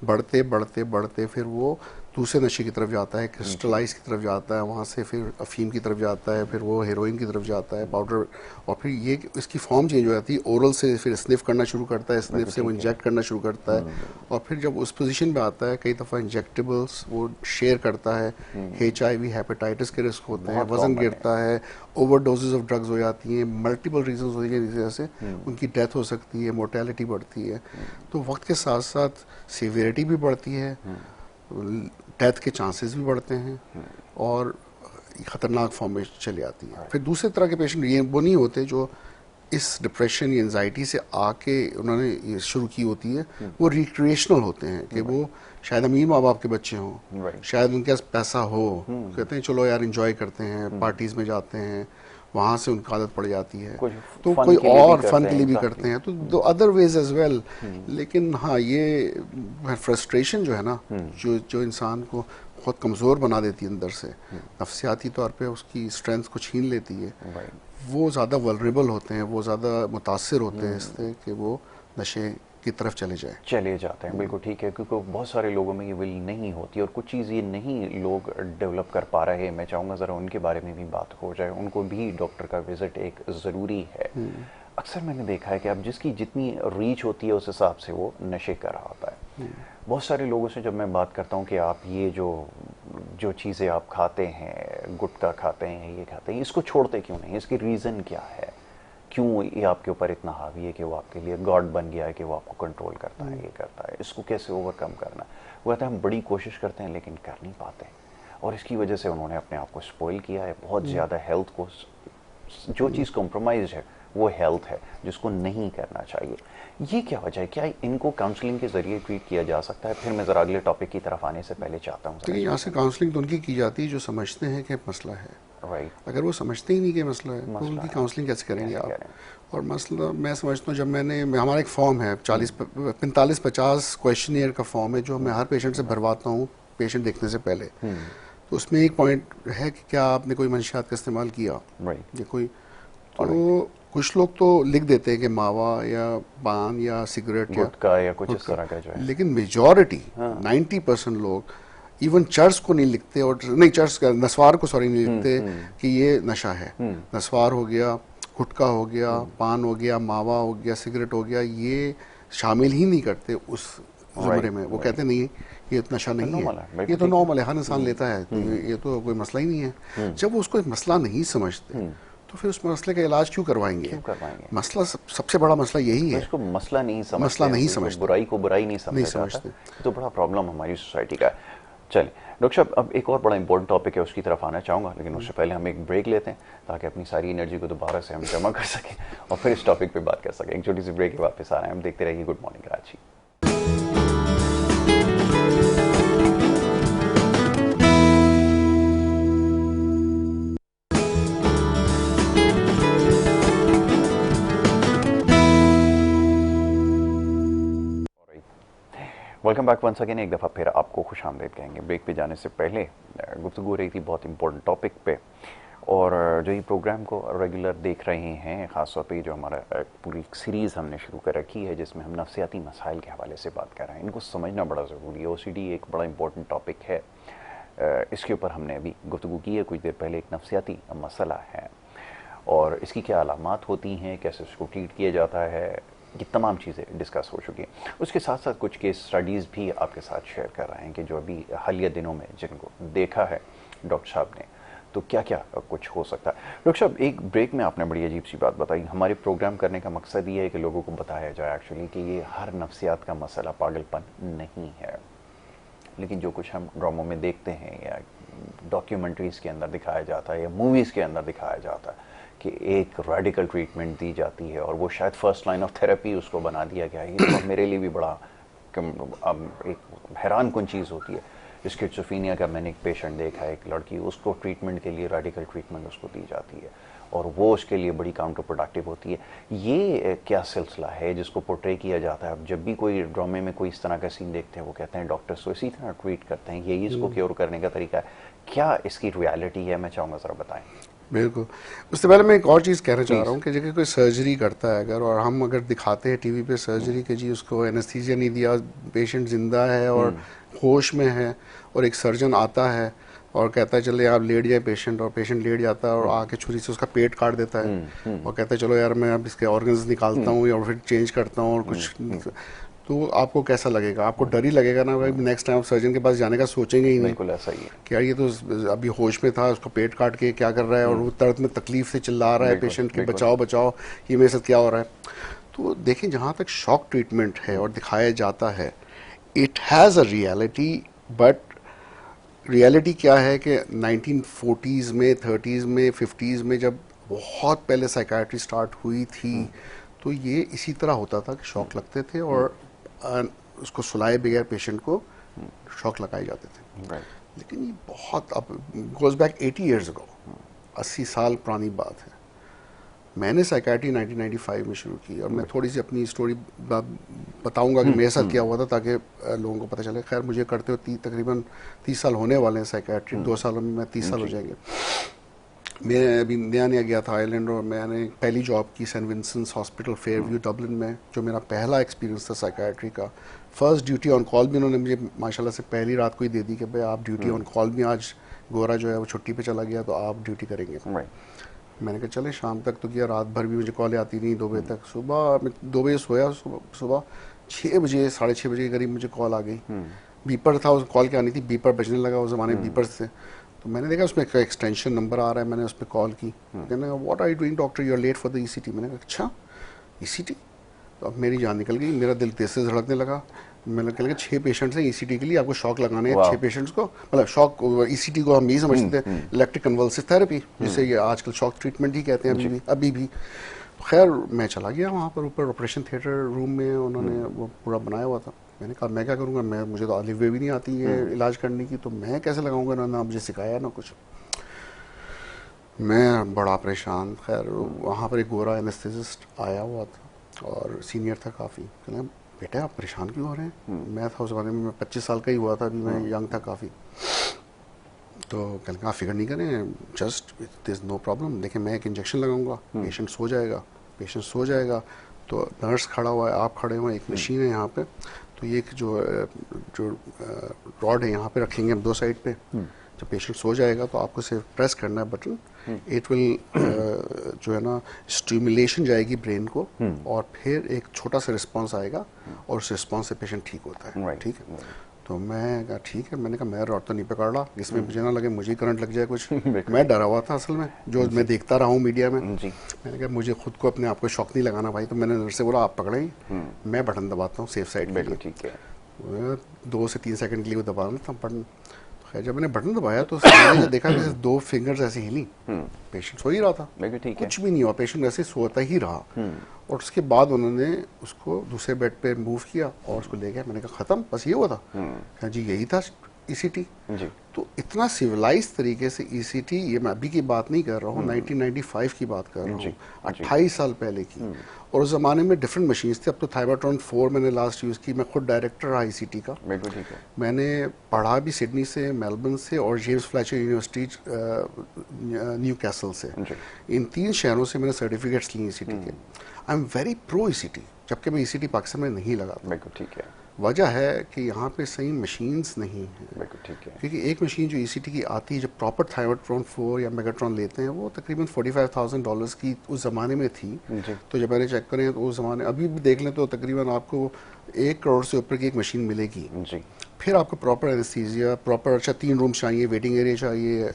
बढ़ते बढ़ते बढ़ते फिर वो दूसरे नशे की तरफ जाता है, क्रिस्टलाइज की तरफ जाता है, वहाँ से फिर अफीम की तरफ जाता है, फिर वो हेरोइन की तरफ जाता है, पाउडर, और फिर ये इसकी फॉर्म चेंज हो जाती है, ओरल से फिर स्निफ करना शुरू करता है, स्निफ से वो इंजेक्ट करना शुरू करता है, और फिर जब उस पोजीशन पे आता है, कई दफ़ा इंजेक्टेबल्स वो शेयर करता है, HIV हेपेटाइटिस के रिस्क होते हैं, वज़न गिरता है, ओवरडोजेज ऑफ ड्रग्स हो जाती हैं, मल्टीपल रीजंस होती हैं, जिस वजह से उनकी डेथ हो सकती है, मोर्टेलिटी बढ़ती है। तो वक्त के साथ साथ सीवियरिटी भी बढ़ती है, डेथ के चांसेस भी बढ़ते हैं, और ख़तरनाक फॉर्म में चली आती है। फिर दूसरे तरह के पेशेंट ये वो नहीं होते जो इस डिप्रेशन या एंजाइटी से आके उन्होंने ये शुरू की होती है, वो रिक्रिएशनल होते हैं कि वो शायद अमीर माँ बाप के बच्चे हों, शायद उनके पास पैसा हो, कहते हैं चलो यार इंजॉय करते हैं, पार्टीज़ में जाते हैं, वहाँ से उनकी आदत पड़ जाती है, तो कोई और फन के लिए भी करते हैं, तो अदर वेज एज वेल। लेकिन हाँ, ये फ्रस्ट्रेशन जो है ना, जो इंसान को बहुत कमज़ोर बना देती है अंदर से, नफसियाती तौर पे उसकी स्ट्रेंथ को छीन लेती है, वो ज़्यादा वल्नरेबल होते हैं, वो ज़्यादा मुतासिर होते हैं इससे कि वो नशे की तरफ चले जाते हैं। बिल्कुल ठीक है, क्योंकि बहुत सारे लोगों में ये विल नहीं होती, और कुछ चीज़ ये नहीं लोग डेवलप कर पा रहे हैं। मैं चाहूँगा ज़रा उनके बारे में भी बात हो जाए, उनको भी डॉक्टर का विज़िट एक ज़रूरी है। अक्सर मैंने देखा है कि अब जिसकी जितनी रीच होती है उस हिसाब से वो नशे कर रहा होता है। बहुत सारे लोगों से जब मैं बात करता हूँ कि आप ये जो चीज़ें आप खाते हैं, गुटखा खाते हैं, ये खाते हैं, इसको छोड़ते क्यों नहीं, इसकी रीज़न क्या है, क्यों ये आपके ऊपर इतना हावी है कि वो आपके लिए गॉड बन गया है, कि वो आपको कंट्रोल करता है, ये करता है, इसको कैसे ओवरकम करना है। वो कहते हैं हम बड़ी कोशिश करते हैं लेकिन कर नहीं पाते, और इसकी वजह से उन्होंने अपने आप को स्पॉइल किया है बहुत ज़्यादा। हेल्थ को, जो चीज़ कॉम्प्रोमाइज है वो हेल्थ है, जिसको नहीं करना चाहिए। ये क्या वजह है, क्या इनको काउंसलिंग के जरिए ट्रीट किया जा सकता है? फिर मैं ज़रा अगले टॉपिक की तरफ आने से पहले चाहता हूँ, तो यहाँ से काउंसलिंग तो उनकी की जाती है जो समझते हैं कि मसला है। अगर वो समझते ही नहीं कि मसला है तो उनकी काउंसलिंग कैसे करेंगे आप? और मसला मैं समझता हूँ, जब हमारा एक फॉर्म है 45-50 क्वेश्चनियर का फॉर्म है जो मैं हर पेशेंट से भरवाता हूँ पेशेंट देखने से पहले। तो उसमें एक पॉइंट है कि क्या आपने कोई मंशियात का इस्तेमाल किया, या कोई, तो कुछ लोग तो लिख देते हैं कि मावा या पान या सिगरेट गुटखा या कुछ इस तरह का जो है, लेकिन मेजॉरिटी 90% लोग इवन चर्च को नहीं लिखते, और नहीं चर्च का नस्वार को सॉरी नहीं लिखते कि ये नशा है। नस्वार हो गया, गुटखा हो गया, पान हो गया, मावा हो गया, सिगरेट हो गया, ये शामिल ही नहीं करते उस जुमरे में। वो कहते नहीं ये तो नशा नहीं है, ये तो नॉर्मल है, हर इंसान लेता है, ये तो कोई मसला ही नहीं है। जब वो उसको एक मसला नहीं समझते तो फिर उस मसले का इलाज क्यों करवाएंगे? मसला सबसे बड़ा मसला यही है, इसको मसला नहीं समझते, मसला नहीं समझते, बुराई को बुराई नहीं समझते। तो बड़ा प्रॉब्लम हमारी सोसाइटी का है। चलिए डॉक्टर साहब, अब एक और बड़ा इंपॉर्टेंट टॉपिक है, उसकी तरफ आना चाहूँगा, लेकिन उससे पहले हम एक ब्रेक लेते हैं ताकि अपनी सारी एनर्जी को दोबारा से हम जमा कर सकें और फिर इस टॉपिक पे बात कर सकें। एक छोटी सी ब्रेक के वापस आ रहे हैं, हम देखते रहिए good morning Karachi. Welcome back once again. एक दफ़ा फिर आपको खुश आमदीद कहेंगे। ब्रेक पे जाने से पहले गुफ्तगू हो रही थी बहुत इंपॉर्टेंट टॉपिक पे, और जो ये प्रोग्राम को रेगुलर देख रहे हैं, ख़ासतौर पे जो हमारा पूरी सीरीज़ हमने शुरू कर रखी है जिसमें हम नफ्सियाती मसाइल के हवाले से बात कर रहे हैं, इनको समझना बड़ा ज़रूरी है। OCD एक बड़ा इंपॉर्टेंट टॉपिक है, इसके ऊपर हमने अभी गुफ्तगू की है कुछ देर पहले। एक नफ्सियाती मसला है और इसकी क्या अलामात होती हैं, कैसे उसको ट्रीट किया जाता है, ये तमाम चीज़ें डिस्कस हो चुकी हैं। उसके साथ साथ कुछ केस स्टडीज़ भी आपके साथ शेयर कर रहे हैं कि जो अभी हालिया दिनों में जिनको देखा है डॉक्टर साहब ने, तो क्या क्या कुछ हो सकता है। डॉक्टर साहब, एक ब्रेक में आपने बड़ी अजीब सी बात बताई। हमारे प्रोग्राम करने का मकसद ये है कि लोगों को बताया जाए एक्चुअली कि ये हर नफ्सियात का मसला पागलपन नहीं है, लेकिन जो कुछ हम ड्रामों में देखते हैं या डॉक्यूमेंट्रीज़ के अंदर दिखाया जाता है या मूवीज़ के अंदर दिखाया जाता है कि एक रेडिकल ट्रीटमेंट दी जाती है और वो शायद फर्स्ट लाइन ऑफ थेरेपी उसको बना दिया गया है। ये तो मेरे लिए भी बड़ा एक हैरान कुन चीज़ होती है। स्किज़ोफ्रेनिया का मैंने एक पेशेंट देखा है, एक लड़की, उसको ट्रीटमेंट के लिए रेडिकल ट्रीटमेंट उसको दी जाती है और वो उसके लिए बड़ी काउंटर प्रोडक्टिव होती है। ये क्या सिलसिला है जिसको पोर्ट्रे किया जाता है? अब जब भी कोई ड्रामे में कोई इस तरह का सीन देखते हैं, वो कहते हैं डॉक्टर्स तो इसी तरह ट्रीट करते हैं, यही इसको क्योर करने का तरीका है। क्या इसकी रियलिटी है, मैं चाहूँगा ज़रा बताएं। बिल्कुल। उससे पहले मैं एक और चीज़ कहना चाह रहा हूँ कि जगह कोई सर्जरी करता है अगर, और हम अगर दिखाते हैं टीवी पे सर्जरी के जी उसको एनेस्थीसिया नहीं दिया, पेशेंट जिंदा है और होश में है, और एक सर्जन आता है और कहता है चले आप लेट जाए पेशेंट, और पेशेंट लेट जाता है और आके छुरी से उसका पेट काट देता है और कहता है चलो यार मैं अब इसके ऑर्गन्स निकालता हूँ या फिर चेंज करता हूँ और कुछ, तो आपको कैसा लगेगा? आपको डर ही लगेगा ना भाई, नेक्स्ट टाइम आप सर्जन के पास जाने का सोचेंगे ही नहीं। बिल्कुल ऐसा ही है कि यार ये तो अभी होश में था, उसको पेट काट के क्या कर रहा है और वो दर्द में तकलीफ से चिल्ला रहा है पेशेंट के बचाओ बचाओ, ये मेरे साथ क्या हो रहा है। तो देखें, जहाँ तक शॉक ट्रीटमेंट है और दिखाया जाता है, it has a reality, but reality क्या है कि 1940s में, 30s में, 50s में जब बहुत पहले साइकाट्री स्टार्ट हुई थी तो ये इसी तरह होता था कि शॉक लगते थे और उसको सुलाए बगैर पेशेंट को शॉक लगाए जाते थे। लेकिन ये बहुत अब गोज बैक 80 years ago, 80 साल पुरानी बात है। मैंने साइकाट्री 1995 में शुरू की और मैं थोड़ी सी अपनी स्टोरी बताऊंगा कि मेरे साथ क्या हुआ था ताकि लोगों को पता चले। खैर मुझे करते हुए तकरीबन 30 साल होने वाले हैं साइकाट्री, 2 सालों में मैं 30 साल हो जाएंगे। मैं अभी नया गया था आयरलैंड और मैंने पहली जॉब की सेंट विंसेंट्स हॉस्पिटल फेयरव्यू डबलिन में, जो मेरा पहला एक्सपीरियंस था साइकाट्री का। फर्स्ट ड्यूटी ऑन कॉल भी उन्होंने मुझे माशाल्लाह से पहली रात को ही दे दी कि भाई आप ड्यूटी ऑन कॉल भी, आज गोरा जो है वो छुट्टी पे चला गया तो आप ड्यूटी करेंगे। मैंने कहा चले, शाम तक तो किया, रात भर भी मुझे कॉलें आती नहीं, 2 बजे तक। सुबह मैं 2 बजे सोया, सुबह 6 बजे 6:30 बजे के करीब मुझे कॉल आ गई। बीपर था, उस कॉल क्या आनी थी, बीपर बजने लगा, उस ज़माने बीपर से। तो मैंने देखा उसमें एक एक्सटेंशन नंबर आ रहा है, मैंने उस पर कॉल की। कहने what are you doing doctor, you are late for the ECT। मैंने कहा अच्छा ECT, तो अब मेरी जान निकल गई, मेरा दिल तेज से धड़कने लगा। मैंने कहा 6 पेशेंट्स हैं ECT के लिए, आपको शॉक लगाने हैं 6 पेशेंट्स को, मतलब शॉक ECT को हम यही समझते थे इलेक्ट्रिक कन्वल्सिव थेरेपी, जिसे ये आजकल शॉक ट्रीटमेंट ही कहते हैं अभी भी। खैर मैं चला गया वहाँ पर ऊपर ऑपरेशन थिएटर रूम में, उन्होंने वो पूरा बनाया हुआ था। मैंने कहा मैं क्या करूँगा, मुझे तो अलिफ बे भी नहीं आती है इलाज करने की, तो मैं कैसे लगाऊंगा, ना मुझे सिखाया ना कुछ। मैं बड़ा परेशान। खैर वहाँ पर एक गोरा एनेस्थेसिस्ट आया हुआ था और सीनियर था काफ़ी। कहना बेटा आप परेशान क्यों हो रहे हैं? मैं था उस ज़माने में, मैं 25 साल का ही हुआ था, अभी मैं यंग था काफ़ी। तो कहना आप फिक्र नहीं करें, जस्ट दिस नो प्रॉब्लम, देखें मैं एक इंजेक्शन लगाऊंगा, पेशेंट सो जाएगा, तो नर्स खड़ा हुआ है, आप खड़े हुए हैं, एक मशीन है यहाँ पे, तो ये एक जो रॉड है यहाँ पे रखेंगे हम 2 साइड पे। जब पेशेंट सो जाएगा तो आपको सिर्फ प्रेस करना है बटन, इट विल जो है ना स्टिमुलेशन जाएगी ब्रेन को, और फिर एक छोटा सा रिस्पांस आएगा, और उस रिस्पांस से पेशेंट ठीक होता है। ठीक है, तो मैं कहा ठीक है, मैंने कहा मैं रॉड तो नहीं पकड़ रहा, इसमें मुझे ना लगे मुझे करंट लग जाए कुछ। मैं डरा हुआ था असल में, जो मैं देखता रहा हूँ मीडिया में। मैंने कहा मुझे खुद को अपने आप को शौक नहीं लगाना भाई, तो मैंने नर्स से बोला आप पकड़ें, मैं बटन दबाता हूँ सेफ साइड के लिए। ठीक है, 2 से 3 सेकंड के लिए वो दबा रहा था बटन। जब मैंने बटन दबाया तो मैंने देखा कि 2 फिंगर्स ऐसे हिली, पेशेंट सो ही रहा था, कुछ भी नहीं हुआ, पेशेंट ऐसे सोता ही रहा। और उसके बाद उन्होंने उसको दूसरे बेड पे मूव किया और उसको ले गया। मैंने कहा खत्म, बस ये हुआ था? कहा जी यही था ईसीटी। तो इतना सिविलाइज तरीके से ईसीटी, ये मैं अभी की बात नहीं कर रहा हूँ, 1995 की बात कर रहा हूँ, 28 साल पहले की। और उस जमाने में डिफरेंट मशीन्स थे। अब तो थाइबाट्रॉन 4 मैंने लास्ट यूज़ की, मैं खुद डायरेक्टर रहा ईसीटी का। मैंने पढ़ा भी सिडनी से, मेलबर्न से, और James Fletcher university new castle से। इन 3 शहरों से मैंने सर्टिफिकेट्स लिए ईसीटी के। I am very pro ECT, जबकि मैं ईसीटी पाकिस्तान में नहीं लगा। ठीक है, वजह है कि यहाँ पे सही मशीन्स नहीं हैं। ठीक है, क्योंकि एक मशीन जो ईसीटी की आती है, जो प्रॉपर थाइरोट्रॉन 4 या मेगाट्रॉन लेते हैं, वो तकरीबन $45,000 की उस ज़माने में थी। तो जब मैंने चेक करें तो उस ज़माने, अभी भी देख लें तो तकरीबन आपको 1 करोड़ से ऊपर की एक मशीन मिलेगी। फिर आपको प्रॉपर एनेस्थीसिया, प्रॉपर 3 रूम चाहिए, वेटिंग एरिया चाहिए,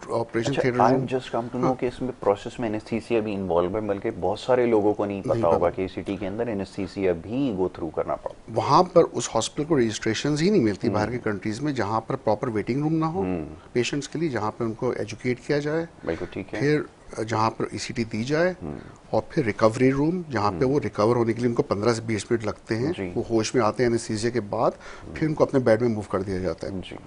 operation theatre room. Just come to know कि इसमें प्रोसेस में एनेस्थीसिया भी इन्वॉल्व है, बल्कि बहुत सारे लोगों को नहीं पता होगा कि ईसीटी के अंदर एनेस्थीसिया भी गो थ्रू करना पड़ता। वहाँ पर उस हॉस्पिटल को रजिस्ट्रेशन ही नहीं मिलती बाहर की कंट्रीज में, जहाँ पर प्रॉपर वेटिंग रूम ना हो पेशेंट्स के लिए, जहाँ पर उनको एजुकेट किया जाए। बिल्कुल ठीक है। फिर जहाँ पर ईसीटी दी जाए, और फिर रिकवरी रूम, जहाँ पे वो रिकवर होने के लिए उनको 15 से 20 मिनट लगते हैं, वो होश में आते हैं एनेस्थीसिया के बाद, फिर उनको अपने बेड में मूव कर दिया जाता है।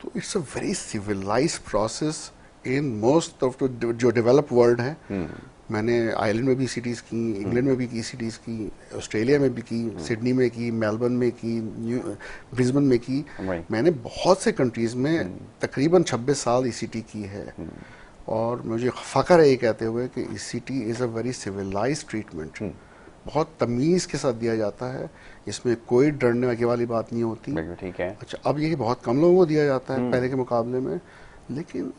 तो it's a very civilise process in most of जो डेवलप वर्ल्ड है। मैंने आयरलैंड में भी ईसीटीज की, इंग्लैंड में भी ईसीटीज की, ऑस्ट्रेलिया में भी की, सिडनी में की, मेलबर्न में की, ब्रिस्बेन में की। मैंने बहुत से कंट्रीज में तकरीबन 26 साल ईसीटी की है। और मुझे फ़ख्र है ये कहते हुए कि ECT is a very civilise treatment. बहुत तमीज़ के साथ दिया जाता है, इसमें कोई डरने की वाली बात नहीं होती। ठीक है। अच्छा, अब ये बहुत कम लोगों को दिया जाता है पहले के मुकाबले में, लेकिन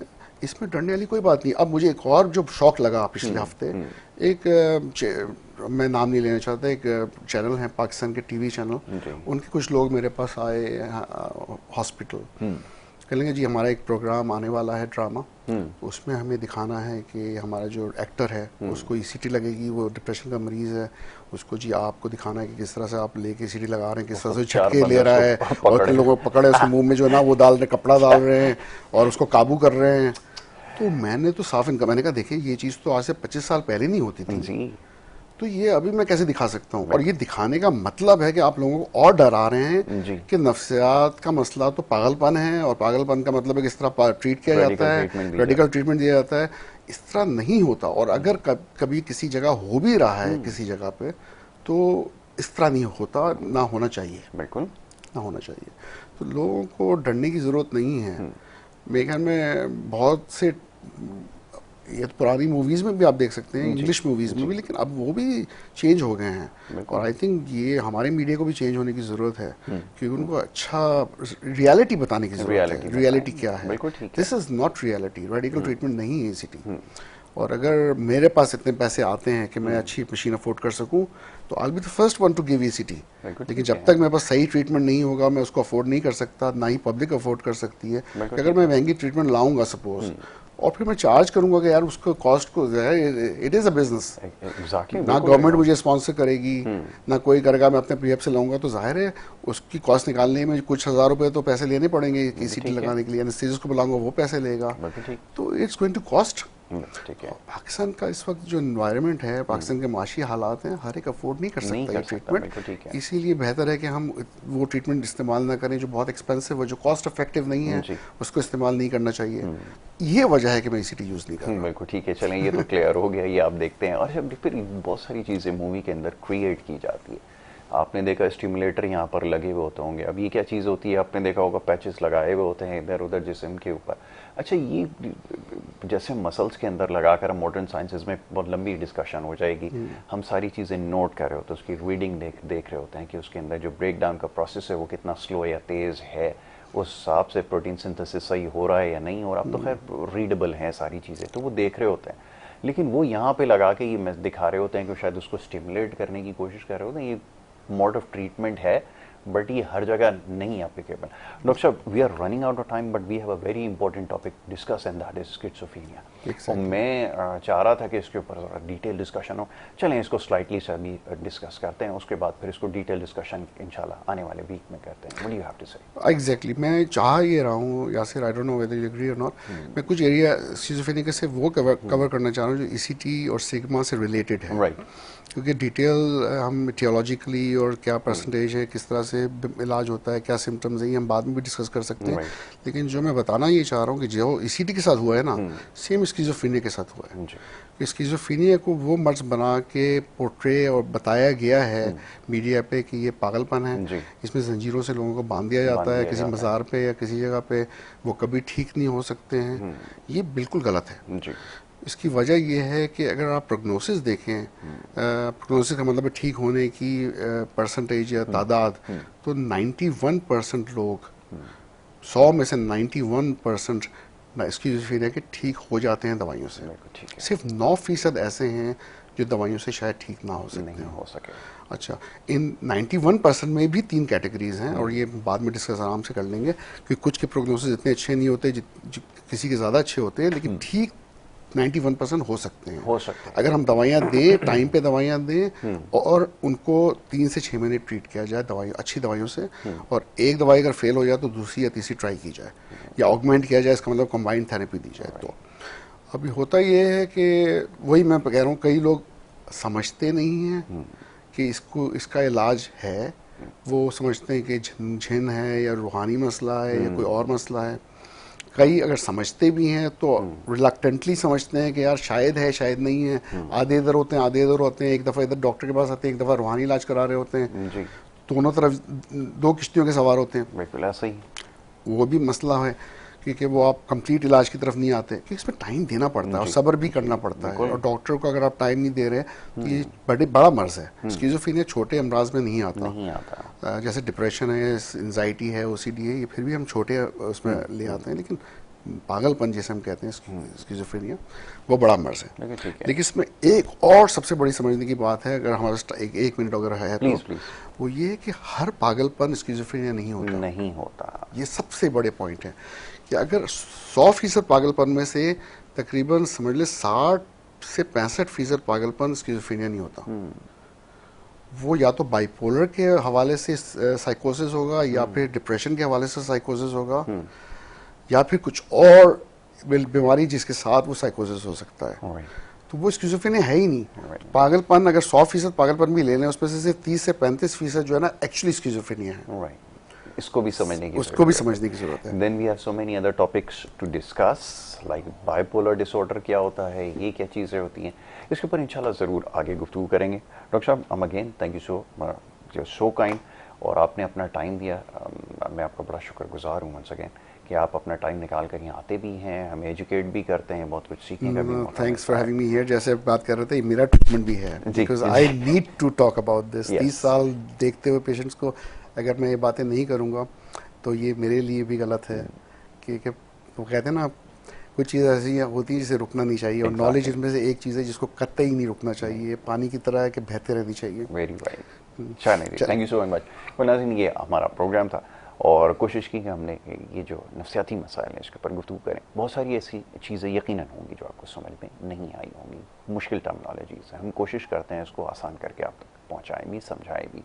इसमें डरने वाली कोई बात नहीं। अब मुझे एक और जो शौक लगा पिछले हफ्ते, एक मैं नाम नहीं लेना चाहता, एक चैनल है पाकिस्तान के टीवी चैनल, उनके कुछ लोग मेरे पास आए हॉस्पिटल, कहेंगे जी हमारा एक प्रोग्राम आने वाला है ड्रामा, उसमें हमें दिखाना है कि हमारा जो एक्टर है उसको ईसीटी लगेगी, वो डिप्रेशन का मरीज है, उसको जी आपको दिखाना है कि किस तरह से आप लेके ईसीटी लगा रहे हैं, किस तरह से झटके ले रहा है, और किन लोगों को पकड़े उसके मुंह में जो है ना वो डाल रहे, कपड़ा डाल रहे हैं और उसको काबू कर रहे हैं। तो मैंने तो साफ इनका, मैंने कहा देखिए ये चीज़ तो आज से 25 साल पहले नहीं होती थी, तो ये अभी मैं कैसे दिखा सकता हूँ। और ये दिखाने का मतलब है कि आप लोगों को और डरा रहे हैं कि नफ्सियात का मसला तो पागलपन है, और पागलपन का मतलब है किस तरह ट्रीट किया जाता है, रेडिकल ट्रीटमेंट दिया जाता है। इस तरह नहीं होता। और अगर कभी किसी जगह हो भी रहा है किसी जगह पे, तो इस तरह नहीं होता, ना होना चाहिए, बिल्कुल ना होना चाहिए। तो लोगों को डरने की ज़रूरत नहीं है। मेरे ख्याल में बहुत से, ये तो पुरानी मूवीज़ में भी आप देख सकते हैं, इंग्लिश मूवीज़ में भी, लेकिन अब वो भी चेंज हो गए हैं। और आई थिंक ये हमारे मीडिया को भी चेंज होने की ज़रूरत है, क्योंकि उनको अच्छा रियलिटी बताने की ज़रूरत है। रियलिटी क्या है, this is not reality, radical treatment नहीं है ईसीटी। और अगर मेरे पास इतने पैसे आते हैं कि मैं अच्छी मशीन अफोर्ड कर सकूं, तो I will be the first one two give ECT. लेकिन जब तक मेरे पास सही ट्रीटमेंट नहीं होगा, मैं उसको अफोर्ड नहीं कर सकता, ना ही पब्लिक अफोर्ड कर सकती है। अगर मैं महंगी ट्रीटमेंट लाऊंगा सपोज, और फिर मैं चार्ज करूंगा कि यार उसको कॉस्ट को, इट इज़ अ बिजनेस, ना गवर्नमेंट मुझे स्पॉन्सर करेगी, ना कोई करेगा, मैं अपने पीएफ से लाऊंगा, तो जाहिर है उसकी कॉस्ट निकालने में कुछ हज़ार रुपए तो पैसे लेने पड़ेंगे ईसीटी लगाने के लिए। एनेस्थीसिस्ट को बुलाऊंगा, वो पैसे लेगा, तो इट्स गोइंग टू कॉस्ट। ठीक है। पाकिस्तान का इस वक्त जो एनवायरनमेंट है, पाकिस्तान के माशी हालात हैं, हर एक अफोर्ड नहीं कर सकता ये ट्रीटमेंट। इसीलिए बेहतर है कि हम वो ट्रीटमेंट इस्तेमाल ना करें जो बहुत एक्सपेंसिव है, जो कॉस्ट इफेक्टिव नहीं है, उसको इस्तेमाल नहीं करना चाहिए। ये वजह है कि मैं ईसीटी यूज़ नहीं कर रहा। बिल्कुल ठीक है, चलें, ये तो क्लियर हो गया, ये आप देखते हैं। और जब फिर बहुत सारी चीज़ें मूवी के अंदर क्रिएट की जाती है, आपने देखा स्टिमुलेटर यहाँ पर लगे हुए होते होंगे। अब ये क्या चीज़ होती है, आपने देखा होगा पैचेस लगाए हुए होते हैं इधर उधर जिस्म के ऊपर। अच्छा, ये जैसे मसल्स के अंदर लगाकर मॉडर्न साइंसेज में बहुत लंबी डिस्कशन हो जाएगी। हम सारी चीज़ें नोट कर रहे होते हैं, उसकी रीडिंग देख रहे होते हैं कि उसके अंदर जो ब्रेक डाउन का प्रोसेस है वो कितना स्लो या तेज़ है, उस हिसाब से प्रोटीन सिंथेसिस सही हो रहा है या नहीं हो रहा। अब तो खैर रीडेबल हैं सारी चीज़ें, तो वो देख रहे होते हैं। लेकिन वो यहाँ पे लगा के ये दिखा रहे होते हैं कि शायद उसको स्टिमुलेट करने की कोशिश कर रहे होते हैं। ये मोड ऑफ ट्रीटमेंट है, बट ये हर जगह नहीं एप्लीकेबल। डॉक्टर साहब, we are running out of time, but we have a very important topic discuss and that is schizophrenia. और मैं चाह रहा था कि इसके ऊपर ज़रा डिटेल डिस्कशन हो। चलें इसको स्लाइटली से अभी डिस्कस करते हैं, उसके बाद फिर इसको डिटेल डिस्कशन इंशाल्लाह आने वाले वीक में करते हैं। What do you have to say? Exactly, मैं चाह ये रहा हूँ Yasir, I don't know whether you agree or not. मैं कुछ एरिया स्किज़ोफ्रेनिया से वो कवर करना चाह रहा हूँ जो ईसीटी और सिग्मा से रिलेटेड है। राइट। क्योंकि डिटेल हम थियोलॉजिकली और क्या परसेंटेज है, किस तरह से इलाज होता है, क्या सिम्टम्स हैं, ये हम बाद में भी डिस्कस कर सकते हैं। लेकिन जो मैं बताना ये चाह रहा हूँ कि जो ईसीटी के साथ हुआ है ना, सेम स्किज़ोफ्रेनिया के साथ हुआ है। कि स्किज़ोफ्रेनिया को वो मर्ज बना के पोर्ट्रे और बताया गया है मीडिया पे कि ये पागलपन है, इसमें जंजीरों से लोगों को बांध दिया जाता है किसी मज़ार पे या किसी जगह पे, वो कभी ठीक नहीं हो सकते हैं। ये बिल्कुल गलत है। इसकी वजह यह है कि अगर आप प्रोग्नोसिस देखें, प्रोग्नोसिस का मतलब है ठीक होने की परसेंटेज या तादाद, तो 91% लोग, 100 में से 91% स्किज़ोफ्रेनिया के ठीक हो जाते हैं दवाइयों से। सिर्फ 9% ऐसे हैं जो दवाइयों से शायद ठीक ना हो सकते। अच्छा, इन 91% में भी 3 कैटेगरीज हैं और ये बाद में डिस्कस आराम से कर लेंगे कि कुछ के प्रोग्नोसिस इतने अच्छे नहीं होते, किसी के ज़्यादा अच्छे होते हैं, लेकिन ठीक 91% हो सकते हैं। अगर हम दवाइयाँ दें, टाइम पे दवाइयाँ दें और उनको 3 से 6 महीने ट्रीट किया जाए अच्छी दवाइयों से, और एक दवाई अगर फेल हो जाए तो दूसरी या तीसरी ट्राई की जाए या ऑगमेंट किया जाए, इसका मतलब कंबाइंड थेरेपी दी जाए। तो अभी होता ये है कि वही मैं कह रहा हूँ, कई लोग समझते नहीं हैं कि इसका इलाज है। वो समझते हैं कि झिन है या रूहानी मसला है या कोई और मसला है। कई अगर समझते भी हैं तो रिलक्टेंटली समझते हैं कि यार शायद है शायद नहीं है। आधे इधर होते हैं आधे इधर होते हैं, एक दफ़ा इधर डॉक्टर के पास आते हैं, एक दफ़ा रूहानी इलाज करा रहे होते हैं। दोनों तरफ 2 किश्तियों के सवार होते हैं। बिल्कुल ऐसा ही वो भी मसला है क्योंकि वो आप कंप्लीट इलाज की तरफ नहीं आते, क्योंकि इसमें टाइम देना पड़ता है और सब्र भी करना पड़ता है। और डॉक्टर को अगर आप टाइम नहीं दे रहे तो ये बड़ा मर्ज है। स्किज़ोफ्रेनिया छोटे अमराज में नहीं आता। जैसे डिप्रेशन है, एंजाइटी है, ओसीडी है, ये फिर भी हम छोटे उसमें ले आते हैं। लेकिन पागलपन जैसे हम कहते हैं स्किज़ोफ्रेनिया, वो बड़ा मर्ज है। लेकिन इसमें एक और सबसे बड़ी समझने की बात है, अगर हमारे 1 मिनट अगर है तो वो ये है कि हर पागलपन स्किज़ोफ्रेनिया नहीं होता। ये सबसे बड़े पॉइंट है कि अगर 100% पागलपन में से तकरीबन समझ ले 60 से 65% पागलपन स्किज़ोफ्रेनिया नहीं होता। वो या तो बाइपोलर के हवाले से साइकोसिस होगा, या फिर डिप्रेशन के हवाले से साइकोसिस होगा, या फिर कुछ और बीमारी जिसके साथ वो साइकोसिस हो सकता है। तो वो स्किज़ोफ्रेनिया है ही नहीं। पागलपन अगर 100% पागलपन भी ले लें, उसमें से सिर्फ 30 से 35% जो है ना एक्चुअली स्किज़ोफ्रेनिया है। इसको भी समझने की जरूरत है। Then we have so many other topics to discuss, like bipolar disorder क्या होता है, ये क्या चीज़ें होती हैं, इसके ऊपर इंशाल्लाह ज़रूर आगे गुफ्तगू करेंगे। डॉक्टर साहब, again thank you so kind, और आपने अपना टाइम दिया। मैं आपका बड़ा शुक्रगुजार हूँ वंस अगेन कि आप अपना टाइम निकाल कर यहाँ आते भी हैं, हमें एजुकेट भी करते हैं, बहुत कुछ सीखने का भी। Thanks for having me here. जैसे आप बात कर रहे थे, मेरा ट्रीटमेंट भी है, because I need to talk about this. 30 साल देखते हुए पेशेंट्स को अगर मैं ये बातें नहीं करूँगा तो ये मेरे लिए भी गलत है। कि वो कहते हैं ना, कुछ चीज़ ऐसी होती है जिसे रुकना नहीं चाहिए, और नॉलेज इनमें से एक चीज़ है जिसको कतई नहीं रुकना चाहिए। पानी की तरह है कि बहते रहनी चाहिए। Very right. Thank you so much. नाज़रीन, ये हमारा प्रोग्राम था और कोशिश की कि हमने ये जो नफ्सियाती मसाइल हैं इसके ऊपर गुफ्तगू करें। बहुत सारी ऐसी चीज़ें यकीनन होंगी जो आपको समझ में नहीं आई होंगी, मुश्किल टर्मिनोलॉजीज़ हैं। हम कोशिश करते हैं इसको आसान करके आप तक पहुँचाएँ भी, समझाएँ भी,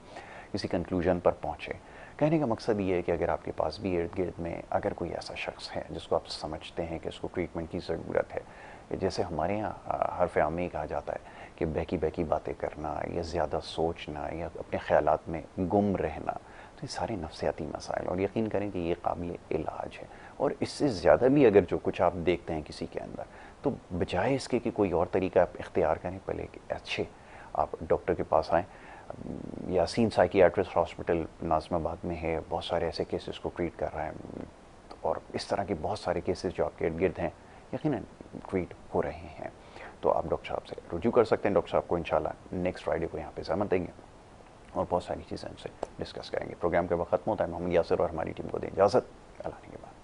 किसी कंक्लूजन पर पहुँचे। कहने का मकसद ये है कि अगर आपके पास भी इर्द गिर्द में अगर कोई ऐसा शख्स है जिसको आप समझते हैं कि उसको ट्रीटमेंट की ज़रूरत है, जैसे हमारे यहाँ हरफ आम में कहा जाता है कि बहकी बहकी बातें करना या ज़्यादा सोचना या अपने ख़यालात में गुम रहना, तो ये सारे नफ्सियाती मसाइल, और यकीन करें कि ये काबिल इलाज है। और इससे ज़्यादा भी अगर जो कुछ आप देखते हैं किसी के अंदर, तो बजाय इसके कि कोई और तरीका आप इख्तियार करें, पहले अच्छे आप डॉक्टर के पास आएँ, यासीन साइकियाट्रिस्ट हॉस्पिटल नाज़िमाबाद में है, बहुत सारे ऐसे केसेस को ट्रीट कर रहा है, और इस तरह के बहुत सारे केसेस जो आपके इर्द गिर्द हैं यकीनन ट्रीट हो रहे हैं। तो आप डॉक्टर साहब से रुजू कर सकते हैं। डॉक्टर साहब को इंशाल्लाह नेक्स्ट फ्राइडे को यहाँ पे ज़हमत देंगे और बहुत सारी चीज़ें उनसे डिस्कस करेंगे। प्रोग्राम के वक्त ख़त्म होता है। मोहम्मद यासिर और हमारी टीम को दें इजाज़त। अल्लाह के बाद।